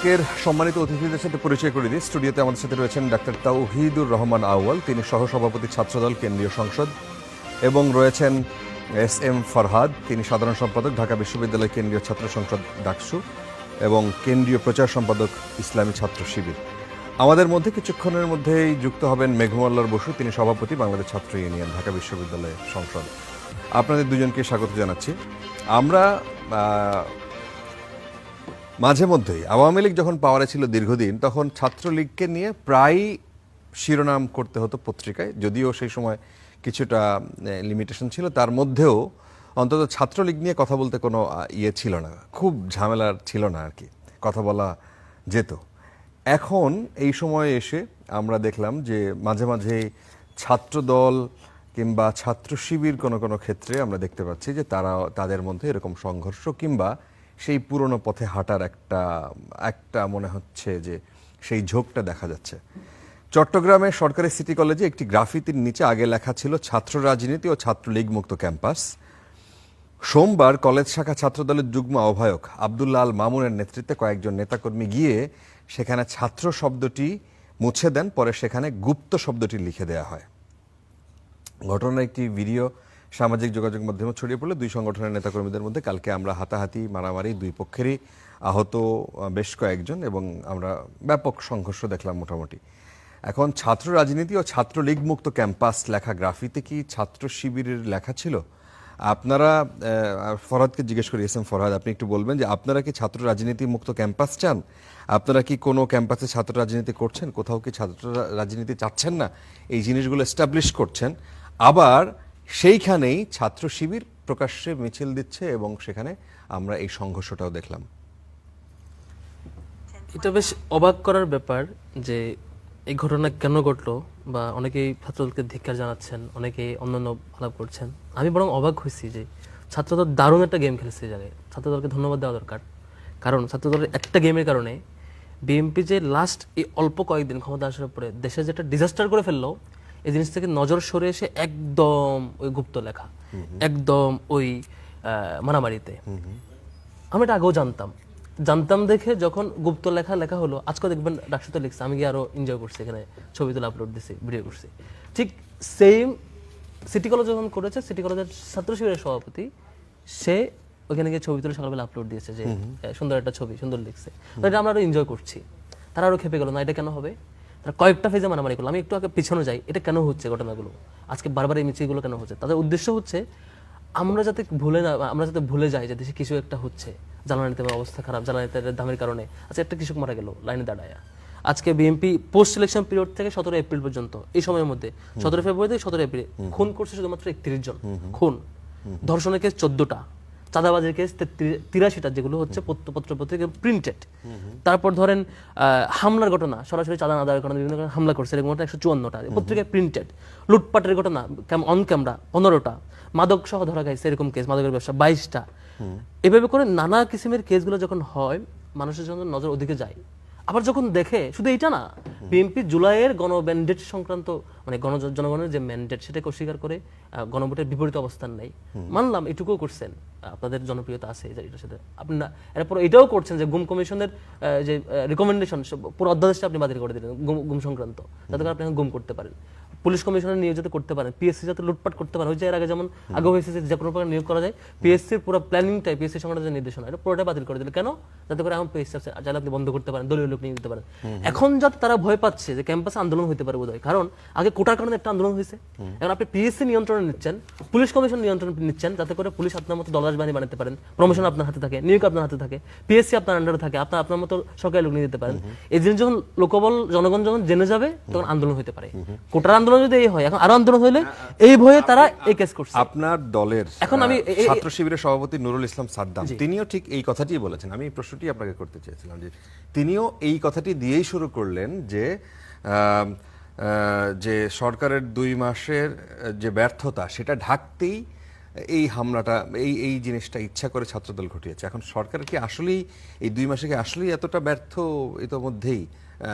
এর সম্মানিত অতিথিদের সাথে পরিচয় করে দিই। স্টুডিওতে আমাদের সাথে রয়েছেন ডাক্তার তাওহিদুর রহমান আউয়াল, তিনি সহসভাপতি ছাত্রদল কেন্দ্রীয় সংসদ, এবং রয়েছেন এস এম ফরহাদ, তিনি সাধারণ সম্পাদক ঢাকা বিশ্ববিদ্যালয় কেন্দ্রীয় ছাত্র সংসদ ডাকসু এবং কেন্দ্রীয় প্রচার সম্পাদক ইসলামী ছাত্র শিবির। আমাদের মধ্যে কিছুক্ষণের মধ্যেই যুক্ত হবেন মেঘমুল্লার বসু, তিনি সভাপতি বাংলাদেশ ছাত্র ইউনিয়ন ঢাকা বিশ্ববিদ্যালয় সংসদ। আপনাদের দুজনকে স্বাগত জানাচ্ছি। আমরা মাঝে মধ্যেই আওয়ামী লীগ যখন পাওয়ারে ছিল দীর্ঘদিন, তখন ছাত্রলীগকে নিয়ে প্রায় শিরোনাম করতে হতো পত্রিকায়, যদিও সেই সময় কিছুটা লিমিটেশন ছিল, তার মধ্যেও অন্তত ছাত্রলীগ নিয়ে কথা বলতে কোনো ইয়ে ছিল না, খুব ঝামেলার ছিল না আর কি, কথা বলা যেত। এখন এই সময়ে এসে আমরা দেখলাম যে মাঝে মাঝে ছাত্রদল কিংবা ছাত্র শিবির কোনো কোনো ক্ষেত্রে আমরা দেখতে পাচ্ছি যে তাদের মধ্যে এরকম সংঘর্ষ কিংবা সেই পুরনো পথে হাঁটার একটা মনে হচ্ছে যে সেই ঝোঁকটা দেখা যাচ্ছে। চট্টগ্রামের সরকারি সিটি কলেজে একটি গ্রাফিতির নিচে আগে লেখা ছিল ছাত্র রাজনীতি ও ছাত্রলীগ মুক্ত ক্যাম্পাস। সোমবার কলেজ শাখা ছাত্রদলের যুগ্ম আহ্বায়ক আব্দুল্লাহ আল মামুনের নেতৃত্বে কয়েকজন নেতাকর্মী গিয়ে সেখানে ছাত্র শব্দটি মুছে দেন, পরে সেখানে গুপ্ত শব্দটি লিখে দেওয়া হয়। ঘটনার একটি ভিডিও সামাজিক যোগাযোগ মাধ্যমে ছড়িয়ে পড়লে দুই সংগঠনের নেতাকর্মীদের মধ্যে কালকে আমরা হাতাহাতি মারামারি, দুই পক্ষেরই আহত বেশ কয়েকজন, এবং আমরা ব্যাপক সংঘর্ষ দেখলাম মোটামুটি। এখন ছাত্র রাজনীতি ও ছাত্রলীগ মুক্ত ক্যাম্পাস লেখা গ্রাফিতে কি ছাত্র শিবিরের লেখা ছিল? আপনারা ফরহাদকে জিজ্ঞেস করি, এস এম ফরহাদ, আপনি একটু বলবেন যে আপনারা কি ছাত্র রাজনীতি মুক্ত ক্যাম্পাস চান? আপনারা কি কোনো ক্যাম্পাসে ছাত্র রাজনীতি করছেন? কোথাও কি ছাত্র রাজনীতি চাচ্ছেন না? এই জিনিসগুলো এস্টাবলিশ করছেন, আবার সেইখানেই ছাত্র শিবির প্রকাশ্যে মিছিল দিচ্ছে এবং সেখানে আমরা এই সংঘর্ষটাও দেখলাম। এটা বেশ অবাক করার ব্যাপার যে এই ঘটনা কেন ঘটলো, বা অনেকেই ছাত্রদলকে ধিক্কার জানাচ্ছেন, অনেকেই অন্যান্য আলাপ করছেন। আমি বরং অবাক হয়েছি যে ছাত্রদল দারুণ একটা গেম খেলেছে এই জায়গায়। ছাত্রদলকে ধন্যবাদ দেওয়া দরকার, কারণ ছাত্রদলের একটা গেমের কারণে বিএনপি যে লাস্ট এই অল্প কয়েকদিন ক্ষমতা আসার পরে দেশে যেটা ডিজাস্টার করে ফেললো, এই জিনিস থেকে নজর সরে এসে একদম ওই গুপ্ত লেখা, একদম ওই মারামারিতে। আমি এটা আগেও জানতাম দেখে যখন গুপ্ত লেখা হলো, আজকে দেখবেন ডাকসুতে লিখছে, আমি গিয়ে আরো এনজয় করছি, এখানে ছবি তুলে আপলোড দিছি, ভিডিও করছি। ঠিক সেম সিটি কলেজ যখন করেছে, সিটি কলেজের ছাত্র শিবিরের সভাপতি সে ওইখানে গিয়ে ছবি তুলে সকালবেলা আপলোড দিয়েছে যে সুন্দর একটা ছবি, সুন্দর লিখছে। তো এটা আমরা আরো এনজয় করছি। তারা আরো খেপে গেল, না এটা কেন হবে? তারা কয়েকটা ফেজে মারামারি করলো। আমি একটু আগে পিছনে যাই, এটা কেন হচ্ছে ঘটনাগুলো, আজকে বারবার এই মিছিলগুলো কেন হচ্ছে? তাদের উদ্দেশ্য হচ্ছে আমরা যাতে ভুলে যাই যে দেশে কিছু একটা হচ্ছে, জ্বালানি তেলের অবস্থা খারাপ, জ্বালানি তেলের দামের কারণে আজকে একটা কৃষক মারা গেল লাইনে দাঁড়ায়। আজকে বিএনপি পোস্ট সিলেকশন পিরিয়ড থেকে 17 এপ্রিল পর্যন্ত, এই সময়ের মধ্যে 17 ফেব্রুয়ারি থেকে 17 এপ্রিল খুন করছে শুধুমাত্র 31 জন খুন, ধর্ষণের কেস 14টা, চাঁদাবাজের কেস 83টা, যেগুলো হচ্ছে পত্রপত্রিকা প্রিন্টেড। তারপর ধরেন হামলার ঘটনা, সরাসরি চাঁদা না দেওয়ার কারণে বিভিন্ন হামলা করছে, এরকম 154টা পত্রিকায় প্রিন্টেড। লুটপাটের ঘটনা অন ক্যামেরা 15টা, মাদক সহ ধরা গেছে এরকম কেস, মাদকের ব্যবসা 22টা। এভাবে করে নানা কিসিমের কেসগুলো যখন হয়, মানুষের জন্য নজর ওদিকে যায়। আবার যখন দেখে, শুধু এইটা না, বিএনপি জুলাইয়ের গণম্যান্ডেট সংক্রান্ত, মানে জনগণের যে ম্যান্ডেট সেটাকে অস্বীকার করে গণভোটের বিপরীত অবস্থান নেই। মানলাম এটুকুও করছেন, আপনাদের জনপ্রিয়তা আছে এটার সাথে, আপনারা এরপর এটাও করছেন যে গুম কমিশনের যে রিকমেন্ডেশন, পুরো অধ্যাদেশটা আপনি বাতিল করে দিলেন গুম সংক্রান্ত, যাতে করে আপনি গুম করতে পারেন, পুলিশ কমিশনের নিয়োগ যাতে করতে পারেন, পিএসসি যাতে লুটপাট করতে পারে। ওই যে এর আগে যেমন আগে হয়েছে যে কোনো প্রকার নিয়োগ করা যায়, পিএসসির পুরো প্ল্যানিংটাই, পিএসসি সংক্রান্ত যে নির্দেশনা, এটা পুরোটা বাতিল করে দিল। কেন? যাতে করে এখন পিএসসি চাইলে আপনি বন্ধ করতে পারেন, দলীয় লোক নিয়ে দিতে পারেন। এখন যাতে তারা ভয় পাচ্ছে যে ক্যাম্পাসে আন্দোলন হতে পারে বোধহয়, কারণ আগে কোটার কারণে একটা আন্দোলন হয়েছে, এখন আপনি পিএসসি নিয়ন্ত্রণে নিচ্ছেন, পুলিশ কমিশন নিয়ন্ত্রণ নিচ্ছেন, যাতে করে পুলিশ আপনার মতো দলদাস বাহিনী বানাতে পারেন, প্রমোশন আপনার হাতে থাকে, নিয়োগ আপনার হাতে থাকে, পিএসসি আপনার আন্ডারে থাকে, আপনার মতো সরকারি লোক নিয়ে দিতে পারেন। এই জিনিস যখন লোকবল জনগণ যখন জেনে যাবে, তখন আন্দোলন হতে পারে। কোটার আন্দোলন যদি এই হয়, এখন আরো আন্দোলন হইলে এই ভয়ে তারা এই কেস করছে। আপনার দলের এখন আমি ছাত্র শিবিরের সভাপতি নুরুল ইসলাম সাদ্দাম, তিনিও ঠিক এই কথাটিই বলেছেন। আমি এই প্রশ্নটি আপনাকে করতে চেয়েছিলাম যে তিনিও এই কথাটি দিয়েই শুরু করলেন যে যে সরকারের 2 মাসের যে ব্যর্থতা, সেটা ঢাকতেই এই হামলাটা, এই জিনিসটা ইচ্ছা করে ছাত্রদল ঘটিয়েছে। এখন সরকার কি আসলেই এই 2 মাসে কি আসলেই এতটা ব্যর্থ ইতোমধ্যেই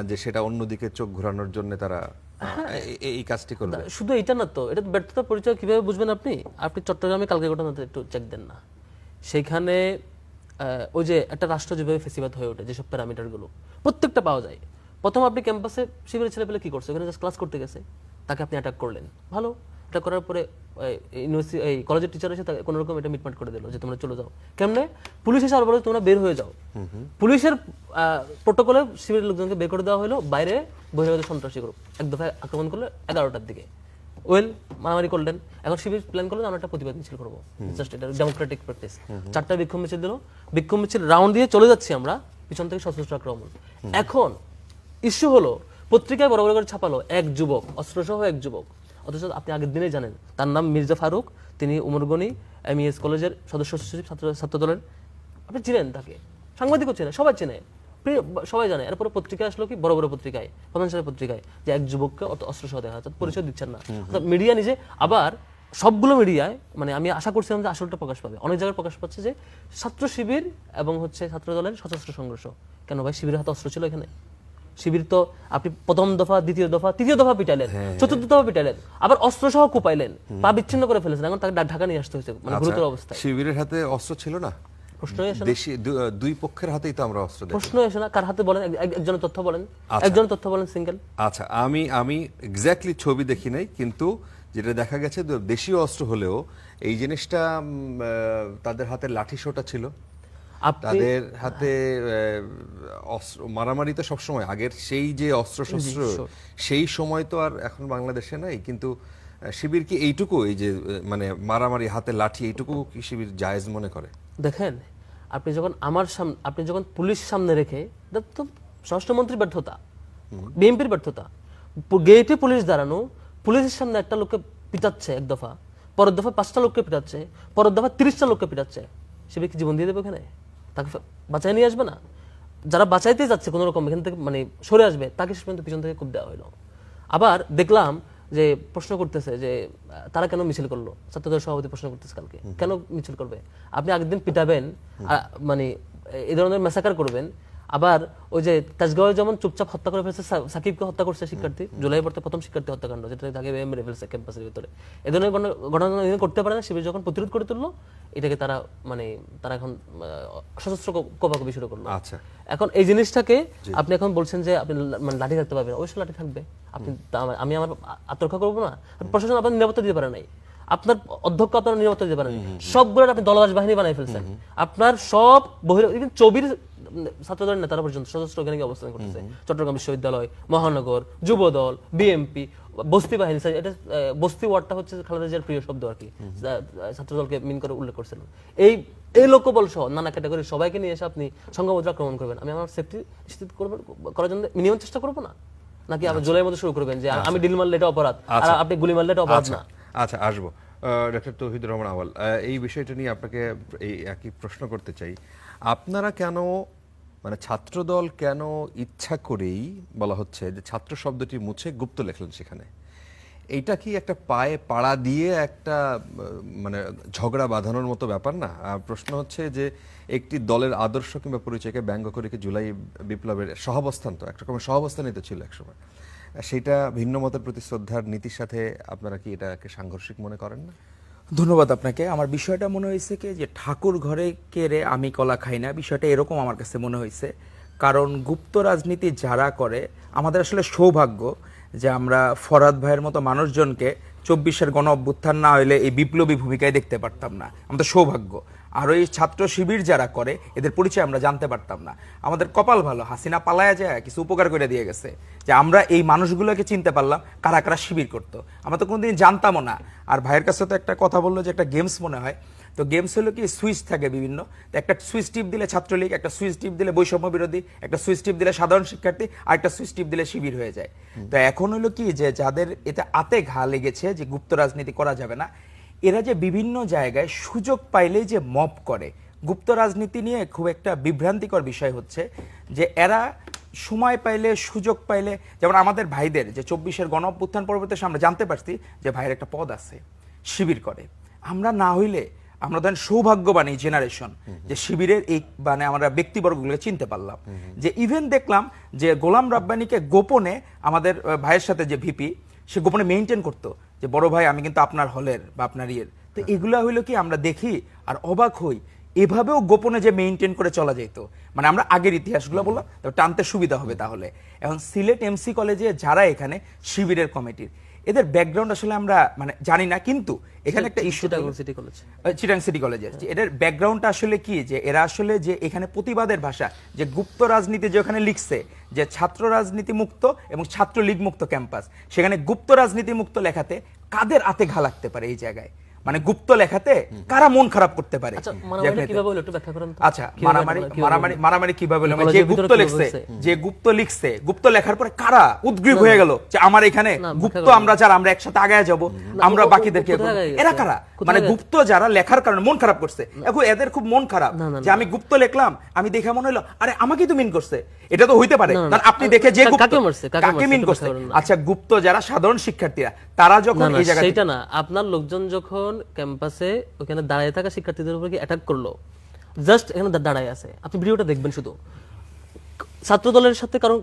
যে সেটা অন্যদিকে চোখ ঘোরানোর জন্য তারা এই কাজটি করবে? শুধু এটা না তো, এটা ব্যর্থতা পরিচয় কিভাবে বুঝবেন আপনি চট্টগ্রামে কালকে ঘটনাটা একটু চেক দেন না, সেখানে ওই যে একটা রাষ্ট্র যেভাবে ফেসিবাদ হয়ে ওঠে, যেসব প্যারামিটারগুলো প্রত্যেকটা পাওয়া যায়। প্রথম আপনি ক্যাম্পাসে শিবিরের ছেলেপেলে কি করছে, ওখানে জাস্ট ক্লাস করতে গেছে, তাকে আপনি অ্যাটাক করলেন, ভালো। এটা করার পরে ইউনিভার্সিটি এই কলেজের টিচার এসে তাকে কোনো রকম এটা মিটমাট করে দিল যে তোমরা চলে যাও। কেমনে? পুলিশ এসে আর বলে তোমরা বের হয়ে যাও। পুলিশের প্রোটোকলে শিবিরের লোকজনকে বের করে দেওয়া হলো, বাইরে বহিরাগত সন্ত্রাসী গ্রুপ এক দফায় আক্রমণ করলো 11টার দিকে। ওয়েল, মারামারি করলেন। এখন শিবির প্ল্যান করলেন আমরা একটা প্রতিবাদ মিছিল করবো, জাস্ট এটা ডেমোক্রেটিক প্র্যাকটিস। 4টা বিক্ষোভ মিছিল দিল, বিক্ষোভ মিছিল রাউন্ড দিয়ে চলে যাচ্ছি আমরা, পিছন থেকে সশস্ত্র আক্রমণ। এখন ইস্যু হলো, পত্রিকায় বড় বড় করে ছাপালো এক যুবক, অস্ত্রসহ এক যুবক, অথচ আপনি আগের দিনে জানেন তার নাম মির্জা ফারুক, তিনি উমরগনি MES কলেজের সদস্য সচিব, ছাত্র দলের। আপনি চিনেন তাকে, সাংবাদিকও চেনে, সবাই চেনে, সবাই জানে। এরপরে পত্রিকায় আসলো কি, বড় বড় পত্রিকায়, প্রধান সাহেবের পত্রিকায়, যে এক যুবককে অত অস্ত্রসহ দেখা যাচ্ছে, পরিচয় দিচ্ছেন না। মিডিয়া নিজে আবার সবগুলো মিডিয়ায়, মানে আমি আশা করছিলাম যে আসলটা প্রকাশ পাবে, অনেক জায়গায় প্রকাশ পাচ্ছে যে ছাত্র শিবির এবং ছাত্র দলের সশস্ত্র সংঘর্ষ। কেন ভাই, শিবিরের হাতে অস্ত্র ছিল এখানে? শিবির তো আপনি প্রথম দফা, দ্বিতীয় দফা, তৃতীয় দফা পিটাইলেন, চতুর্থ দফা পিটাইলেন, আবার অস্ত্র সহ কোপাইলেন, পা বিচ্ছিন্ন করে ফেলেছেন, এখন তাকে ঢাকা নিয়ে আসতে হয়েছে, মানে গুরুতর অবস্থায়। শিবিরের হাতে অস্ত্র ছিল না? প্রশ্নই আসে না। দেশি দুই পক্ষের হাতেই তো আমরা অস্ত্র দেখি। প্রশ্নই আসে না, কার হাতে বলেন, একজনের তথ্য বলেন, একজনের তথ্য বলেন সিঙ্গেল। আচ্ছা, আমি এক্স্যাক্টলি ছবি দেখি নাই, কিন্তু যেটা দেখা গেছে দেশীয় অস্ত্র হলেও এই জিনিসটা তাদের হাতে লাঠি সোটা ছিল, তাদের হাতে অস্ত্র। মারামারি তো সবসময় আগের সেই যে অস্ত্র শস্ত্র, সেই সময় তো আর এখন বাংলাদেশে নাই। কিন্তু শিবির কি এইটুকু, এই যে মানে মারামারি, হাতে লাঠি, এইটুকু কি শিবির জায়েজ মনে করে? দেখেন, আপনি যখন আপনি যখন পুলিশ সামনে রেখে, তো স্বরাষ্ট্রমন্ত্রীর ব্যর্থতা, বিএনপির ব্যর্থতা, গেটে পুলিশ দাঁড়ানো, পুলিশের সামনে একটা লোককে পিটাচ্ছে এক দফা, পরের দফা 5টা লোককে পিটাচ্ছে, পরের দফা 30টা লোককে পিটাচ্ছে, শিবির কি জীবন দিয়ে দেবে ওখানে? তাকে বাঁচায় নিয়ে আসবে না? যারা বাঁচাইতে যাচ্ছে কোনো রকম এখান থেকে, মানে সরে আসবে, তাকে শেষ পর্যন্ত পিছন থেকে খুব দেওয়া হলো। আবার দেখলাম যে প্রশ্ন করতেছে যে তারা কেন মিছিল করলো, ছাত্রদল সভাপতি প্রশ্ন করতেছে কালকে, কেন মিছিল করবে? আপনি আগের দিন পিটাবেন, মানে এই ধরনের ম্যাসাকার করবেন, আবার ওই যে তাজগাঁওয়ে যেমন চুপচাপ হত্যা করে ফেলছে, সাকিবকে হত্যা করছে শিক্ষার্থী, জুলাই পড়তে প্রথম শিক্ষার্থী হত্যাকাণ্ড, যেটা তাকে মেরে ফেলছে ক্যাম্পাসের ভিতরে। এ ধরনের ঘটনা করতে পারে না, শিবির যখন প্রতিরোধ করে তুললো, এটাকে তারা তারা এখন সশস্ত্র কোপাকুপি শুরু করলো। আচ্ছা, এখন এই জিনিসটাকে আপনি এখন বলছেন যে আপনি মানে লাঠি থাকতে পারবেন, অবশ্যই লাঠি থাকবে। আপনি আমি আমার আত্মরক্ষা করবো না? প্রশাসন আপনার নিরাপত্তা দিতে পারে নাই, আপনার অধ্যক্ষ আপনার নিরাপত্তা দিতে পারে নাই, সবগুলো আপনি দলদাস বাহিনী বানাই ফেলছেন, আপনার সব চবির ছাত্রদলের নেতারা পর্যন্ত সশস্ত্র ওখানে অবস্থান করতেছে। চট্টগ্রাম বিশ্ববিদ্যালয়, মহানগর, যুবদল, বিএমপি, বস্তি বাহিনী, এটা বস্তি ওয়ার্ডটা হচ্ছে খালেদা জিয়ার প্রিয় শব্দ আর কি, ছাত্রদলকে মিন করে উল্লেখ করেছিলেন। এই লোকবল সহ নানা ক্যাটাগরি সবাইকে নিয়ে এসে আপনি সংঘবদ্ধ আক্রমণ করবেন। আমি আমার সেফটি নিশ্চিত করার জন্য মিনিমাম চেষ্টা করবো না? নাকি আবার জুলাইয়ের মধ্যে শুরু করবেন যে আমি ডিল মারলে এটা অপরাধ, আর আপনি গুলি মারলে এটা অপরাধ না? আচ্ছা, আসবো। ডক্টর তৌহিদুর রহমান আওয়াল, এই বিষয়টা নিয়ে আপনাকে এই একই প্রশ্ন করতে চাই। আপনারা কেন, মানে ছাত্রদল কেন ইচ্ছা করেই বলা হচ্ছে যে ছাত্র শব্দটি মুছে গুপ্ত লেখলেন সেখানে? এইটা কি একটা পায়ে পাড়া দিয়ে একটা মানে ঝগড়া বাঁধানোর মতো ব্যাপার না? প্রশ্ন হচ্ছে যে একটি দলের আদর্শ কিংবা পরিচয়কে ব্যঙ্গ করে কি জুলাই বিপ্লবের সহাবস্থান, তো একরকমের সহাবস্থানই তো ছিল একসময়, সেটা ভিন্ন মতের প্রতি শ্রদ্ধার নীতির সাথে আপনারা কি এটাকে সাংঘর্ষিক মনে করেন না? ধন্যবাদ আপনাকে। আমার বিষয়টা মনে হয়েছে কি যে ঠাকুর ঘরে কেড়ে আমি কলা খাই না, বিষয়টা এরকম আমার কাছে মনে হয়েছে। কারণ গুপ্ত রাজনীতি যারা করে, আমাদের আসলে সৌভাগ্য যে আমরা ফরহাদ ভাইয়ের মতো মানুষজনকে 24-এর গণ অভ্যুত্থান না হইলে এই বিপ্লবী ভূমিকায় দেখতে পারতাম না, আমাদের সৌভাগ্য। আর ওই ছাত্র শিবির যারা করে, এদের পরিচয় আমরা জানতে পারতাম না। আমাদের কপাল ভালো, হাসিনা পালায়া যায় কিছু উপকার করে দিয়ে গেছে, যে আমরা এই মানুষগুলোকে চিনতে পারলাম কারা কারা শিবির করতো, আমরা তো কোনোদিন জানতামও না। আর ভাইয়ের কাছে তো একটা কথা বললো যে একটা গেমস মনে হয়, তো গেমস হলো কি সুইচ থাকে বিভিন্ন, তো একটা সুইচ টিপ দিলে ছাত্রলীগ, একটা সুইচ টিপ দিলে বৈষম্য বিরোধী, একটা সুইচ টিপ দিলে সাধারণ শিক্ষার্থী, আর একটা সুইচ টিপ দিলে শিবির হয়ে যায়। তো এখন হলো কি যে যাদের এতে আতে ঘা লেগেছে যে গুপ্ত রাজনীতি করা যাবে না, এরা যে বিভিন্ন জায়গায় সুযোগ পাইলেই যে মব করে। গুপ্ত রাজনীতি নিয়ে খুব একটা বিভ্রান্তিকর বিষয় হচ্ছে যে এরা সময় পাইলে, সুযোগ পাইলে, যেমন আমাদের ভাইদের যে 24-এর গণ অভ্যুত্থান পরবর্তী আমরা জানতে পারছি যে ভাইয়ের একটা পদ আছে, শিবির করে। আমরা না হইলে, আমরা ধরেন সৌভাগ্যবান এই জেনারেশন যে শিবিরের এই মানে আমরা ব্যক্তিবর্গগুলো চিনতে পারলাম। যে ইভেন দেখলাম যে গোলাম রাব্বানীকে গোপনে আমাদের ভাইয়ের সাথে যে ভিপি, সে গোপনে মেইনটেইন করতো যে বড় ভাই আমি কিন্তু আপনার হলের বা আপনার ইয়ের। তো এগুলা হইলো কি আমরা দেখি আর অবাক হই, এভাবেও গোপনে যে মেইনটেইন করে চলা যেত, মানে আমরা আগের ইতিহাসগুলো বললাম তবে টানতে সুবিধা হবে। তাহলে এখন সিলেট এমসি কলেজে যারা এখানে শিবিরের কমিটির, এদের ব্যাকগ্রাউন্ড আসলে আমরা মানে জানি না, কিন্তু এখানে একটা issue city college, Chittagong city কলেজের এদের ব্যাকগ্রাউন্ডটা আসলে কি, যে এরা আসলে যে এখানে প্রতিবাদের ভাষা, যে গুপ্ত রাজনীতি যে ওখানে লিখছে যে ছাত্র রাজনীতি মুক্ত এবং ছাত্রলীগ মুক্ত ক্যাম্পাস, সেখানে গুপ্ত রাজনীতি মুক্ত লেখাতে কাদের আতে ঘা লাগতে পারে এই জায়গায়, মানে গুপ্ত লেখাতে কারা মন খারাপ করতে পারে। আচ্ছা মারামারি কিভাবে হলো একটু ব্যাখ্যা করেন তো। আচ্ছা মারামারি কিভাবে হলো, মানে যে গুপ্ত লিখছে, যে গুপ্ত লিখছে, গুপ্ত লেখার পরে কারা উদ্গ্রীব হয়ে গেল যে আমার এখানে গুপ্ত আমরা যারা আমরা একসাথে আগায় যাব, আমরা বাকিদেরকে, এরা কারা, মানে গুপ্ত যারা লেখার কারণে মন খারাপ করছে, এখন এদের খুব মন খারাপ যে আমি গুপ্ত লিখলাম, আমি দেখে মনে হলো আরে আমাকেই তো মিন করছে, এটা তো হইতে পারে, কারণ আপনি দেখে যে গুপ্ত কাকে মিন করছে। আচ্ছা গুপ্ত যারা সাধারণ শিক্ষার্থীরা তারা যখন এই জায়গায়, সেটা না, আপনার লোকজন যখন ক্যাম্পাসে ওখানে দাঁড়িয়ে থাকা শিক্ষার্থীদের উপর কি অ্যাটাক করলো, জাস্ট এখানে দাঁড়ায় আছে, আপনি ভিডিওটা দেখবেন, শুধু ছাত্র দলের সাথে কারণ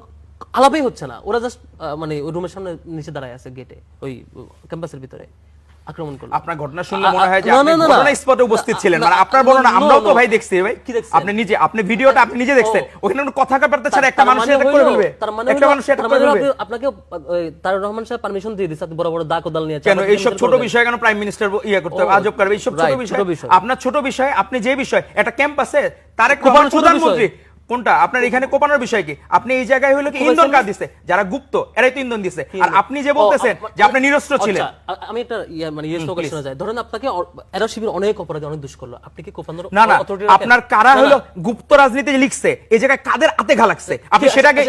আলাপই হচ্ছে না, ওরা জাস্ট মানে ওই রুমের সামনে নিচে দাঁড়ায় আছে গেটে, ওই ক্যাম্পাসের ভিতরে আক্রমণ করলো। আপনার ঘটনা শুনলে মনে হয় যে আপনি ঘটনা স্পটে উপস্থিত ছিলেন, মানে আপনার বর্ণনা আমরাও তো ভাই দেখছি ভাই, আপনি নিজে আপনি ভিডিওটা আপনি নিজে দেখছেন, ওখানে কোনো কথা কাটাতে ছাড়া একটা মানুষ এটা করে ফেলবে, একটা মানুষ এটা করে ফেলবে। আপনাকে তারেক রহমান সাহেব পারমিশন দিয়ে দিয়েছে বড় বড় দা কোদাল নিয়ে, কেন এই সব ছোট বিষয় কেন প্রাইম মিনিস্টার করতে হবে, আজব করবে এই সব ছোট বিষয়, আপনার ছোট বিষয়, আপনি যে বিষয় একটা ক্যাম্পাসে তারেক রহমান প্রধানমন্ত্রী কোনটা আপনার এখানে কোপানোর বিষয় কি, আপনি এই জায়গায় হলো কি ইন্ধন কাজ দিছে, যারা গুপ্ত এরাই তো ইন্ধন দিছে, আর আপনি যে বলতেছেন যে আপনি নিরস্ত্র ছিলেন। আমি একটা মানে কোশ্চেনে যাই, ধরেন আপনাকে এরা শিবির অনেক অপরাধী অনেক দুষ করলো, আপনি কি কোপানোর না না, আপনার কারা হলো গুপ্ত রাজনীতি লিখছে এই জায়গায় কাদের আতে ঘা লাগছে, আপনি সেটাকে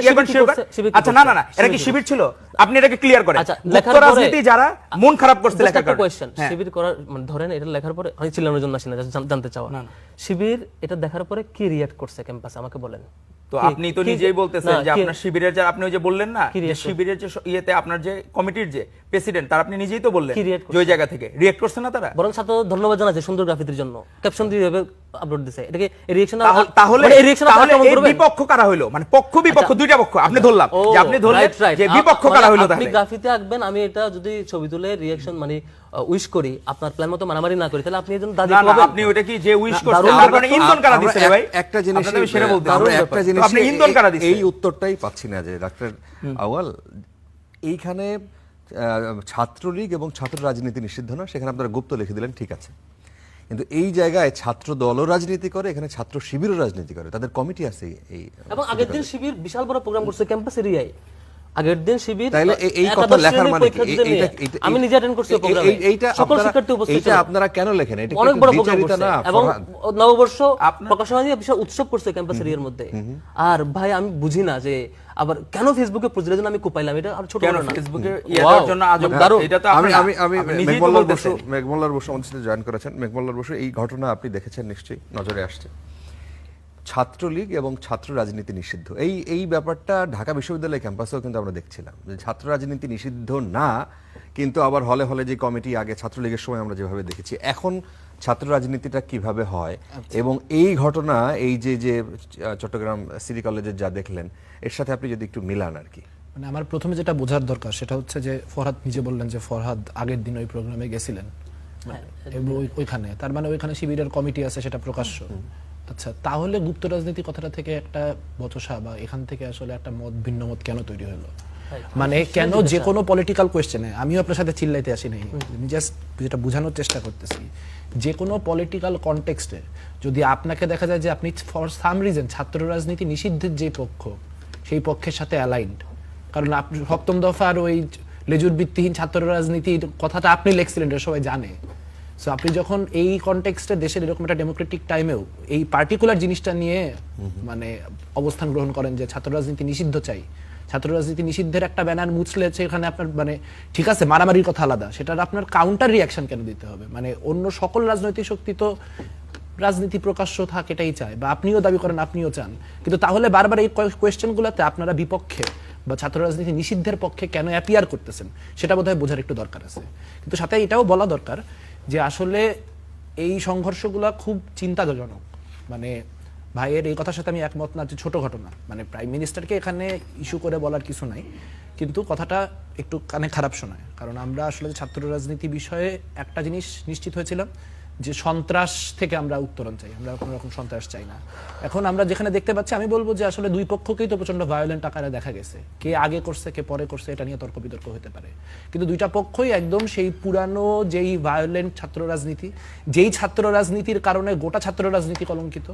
আচ্ছা না না না, এটা কি শিবির ছিল, আপনি এটাকে ক্লিয়ার করেন। গুপ্ত রাজনীতি যারা মন খারাপ করছে লেখার কারণে, কোশ্চেন শিবির করার মানে ধরেন এটা লেখার পরে আমি চিল্লানোর জন্য আসি না, জানতে চাওয়া শিবির এটা দেখার পরে কি রিঅ্যাক্ট করছে ক্যাম্পাসে আমাকে বলেন। তো আপনি তো নিজেই বলতেছেন যে আপনার শিবিরের যারা, আপনি ওই যে বললেন না যে শিবিরের যে ইয়েতে আপনার যে কমিটির যে প্রেসিডেন্ট, তার আপনি নিজেই তো বললেন যে ওই জায়গা থেকে রিঅ্যাক্ট করছে না তারা, বরং ছাত্র ধন্যবাদ জানাচ্ছে সুন্দর গ্রাফিতির জন্য, ক্যাপশন দিয়ে আপলোড দিছে, এটাকে রিঅ্যাকশন তাহলে এই বিপক্ষ কারা হইলো, মানে পক্ষ বিপক্ষ দুইটা পক্ষ আপনি ধরলাম যে আপনি ধরলেন যে বিপক্ষ কারা হইলো, তাহলে আপনি গ্রাফিতি আঁকবেন, আমি এটা যদি ছবি তুলে রিঅ্যাকশন মানে উইশ করি, আপনার প্ল্যান মতো মারামারি না করি, তাহলে আপনি এজন্য দাদি পাবেন। আপনি ওটা কি যে উইশ করছেন তার মানে ইন্ধন কারা দিছে ভাই, একটা জিনিস সেটা বলতে আমরা একটা জিনিস আপনি ইন্ধন কারা দিছে এই উত্তরটাই পাচ্ছি না যে ডাক্তার আউয়াল, এইখানে ছাত্রলীগ এবং ছাত্র রাজনীতি নিষিদ্ধ না, সেখানে আপনারা গুপ্ত লিখে দিলেন, ঠিক আছে, কিন্তু এই জায়গায় ছাত্র দলও রাজনীতি করে, এখানে ছাত্র শিবিরও রাজনীতি করে, তাদের কমিটি আছে এই, এবং আগের দিন শিবির বিশাল বড় প্রোগ্রাম করছে ক্যাম্পাস এরিয়ায়, আগের দিন শিবির, তাইলে এই কথা লেখার মানে কি, আমি নিজে অ্যাটেন্ড করছি প্রোগ্রামে, সকল শিক্ষার্থী উপস্থিত ছিল, এটা আপনারা কেন লেখেন, এটা অনেক বড় প্রোগ্রাম করছে এবং নববর্ষ প্রকাশনা দিয়ে বিশাল উৎসব করছে ক্যাম্পাস এরিয়ার মধ্যে। আর ভাই আমি বুঝি না যে আবার কেন ফেসবুকে প্রচারের জন্য আমি কোপাইলাম, এটা আর ছোট কেন ফেসবুকে ইয়ার জন্য আজব, এটা তো আমি মেঘমল্লার বসু আমাদের সাথে জয়েন করেছেন, মেঘমল্লার বসু এই ঘটনা আপনি দেখেছেন নিশ্চয়ই, নজরে আসছে, ছাত্রলীগ এবং ছাত্র রাজনীতি নিষিদ্ধ, এই ব্যাপারটা ঢাকা বিশ্ববিদ্যালয় ক্যাম্পাসেও কিন্তু আমরা দেখছিলাম যে ছাত্র রাজনীতি নিষিদ্ধ না, কিন্তু আবার হলে হলে যে কমিটি আগে ছাত্রলীগের সময় আমরা যেভাবে দেখেছি, এখন ছাত্র রাজনীতিটা কিভাবে হয়, এবং এই ঘটনা এই যে চট্টগ্রাম সিটি কলেজের যা দেখলেন এর সাথে আপনি যদি একটু মিলান আর কি। মানে আমার প্রথমে যেটা বোঝার দরকার সেটা হচ্ছে যে ফরহাদ নিজে বললেন যে ফরহাদ আগের দিন ওই প্রোগ্রামে গেছিলেন এবং ওইখানে, তার মানে ওইখানে শিবিরের কমিটি আছে সেটা প্রকাশ্য। আচ্ছা, তাহলে গুপ্ত রাজনীতি কথাটা থেকে একটা বচসা বা এখান থেকে আসলে একটা ভিন্ন মত কেন তৈরি হলো, মানে কেন যে কোনো পলিটিক্যাল কোয়েশ্চেনে, আমিও আপনার সাথে চিল্লাইতে আসি নাই, জাস্ট যেটা বোঝানোর চেষ্টা করতেছি, যে কোনো পলিটিক্যাল কনটেক্সটে যদি আপনাকে দেখা যায় যে আপনি ফর সাম রিজন ছাত্র রাজনীতি নিষিদ্ধের যে পক্ষ সেই পক্ষের সাথে অ্যালাইন্ড, কারণ আপনি সপ্তম দফার ওই লেজুর ভিত্তিহীন ছাত্র রাজনীতির কথাটা আপনি লিখছিলেন, এটা সবাই জানে। সো আপনি যখন এই কনটেক্সটে দেশের এরকম একটা ডেমোক্রেটিক টাইমেও এই পার্টিকুলার জিনিসটা নিয়ে মানে অবস্থান গ্রহণ করেন যে ছাত্র রাজনীতি নিষিদ্ধ চাই, ছাত্র রাজনীতি নিষিদ্ধের একটা ব্যানার মুছলে এখানে আপনার মানে ঠিক আছে মারামারির কথা আলাদা, সেটার আপনার কাউন্টার রিয়াকশন কেন দিতে হবে, মানে অন্য সকল রাজনৈতিক শক্তি তো রাজনীতি প্রকাশ্য থাক এটাই চায়, বা আপনিও দাবি করেন আপনিও চান, কিন্তু তাহলে বারবার এই কোয়েশ্চেনগুলোতে আপনারা বিপক্ষে বা ছাত্র রাজনীতি নিষিদ্ধের পক্ষে কেন অ্যাপিয়ার করতেছেন সেটা বোধহয় বোঝার একটু দরকার আছে। কিন্তু সাথে এটাও বলা দরকার যে আসলে এই সংঘর্ষগুলো খুব চিন্তাজনক, মানে ভাইয়ের এই কথার সাথে আমি একমত না যে ছোট ঘটনা, মানে প্রাইম মিনিস্টারকে এখানে ইস্যু করে বলার কিছু নাই, কিন্তু কথাটা একটু কানে খারাপ শোনায়, কারণ আমরা আসলে ছাত্র রাজনীতি বিষয়ে একটা জিনিস নিশ্চিত হয়েছিলাম যে সন্ত্রাস থেকে আমরা উত্তরণ চাই, আমরা কোনো রকম সন্ত্রাস চাই না। এখন আমরা যেখানে দেখতে পাচ্ছি, আমি বলবো যে আসলে দুই পক্ষকেই তো প্রচন্ড ভায়োলেন্ট আকারে দেখা গেছে, কে আগে করছে কে পরে করছে এটা নিয়ে তর্ক বিতর্ক হতে পারে, কিন্তু দুইটা পক্ষই একদম সেই পুরানো যেই ভায়োলেন্ট ছাত্র রাজনীতি, যেই ছাত্র রাজনীতির কারণে গোটা ছাত্র রাজনীতি কলঙ্কিত,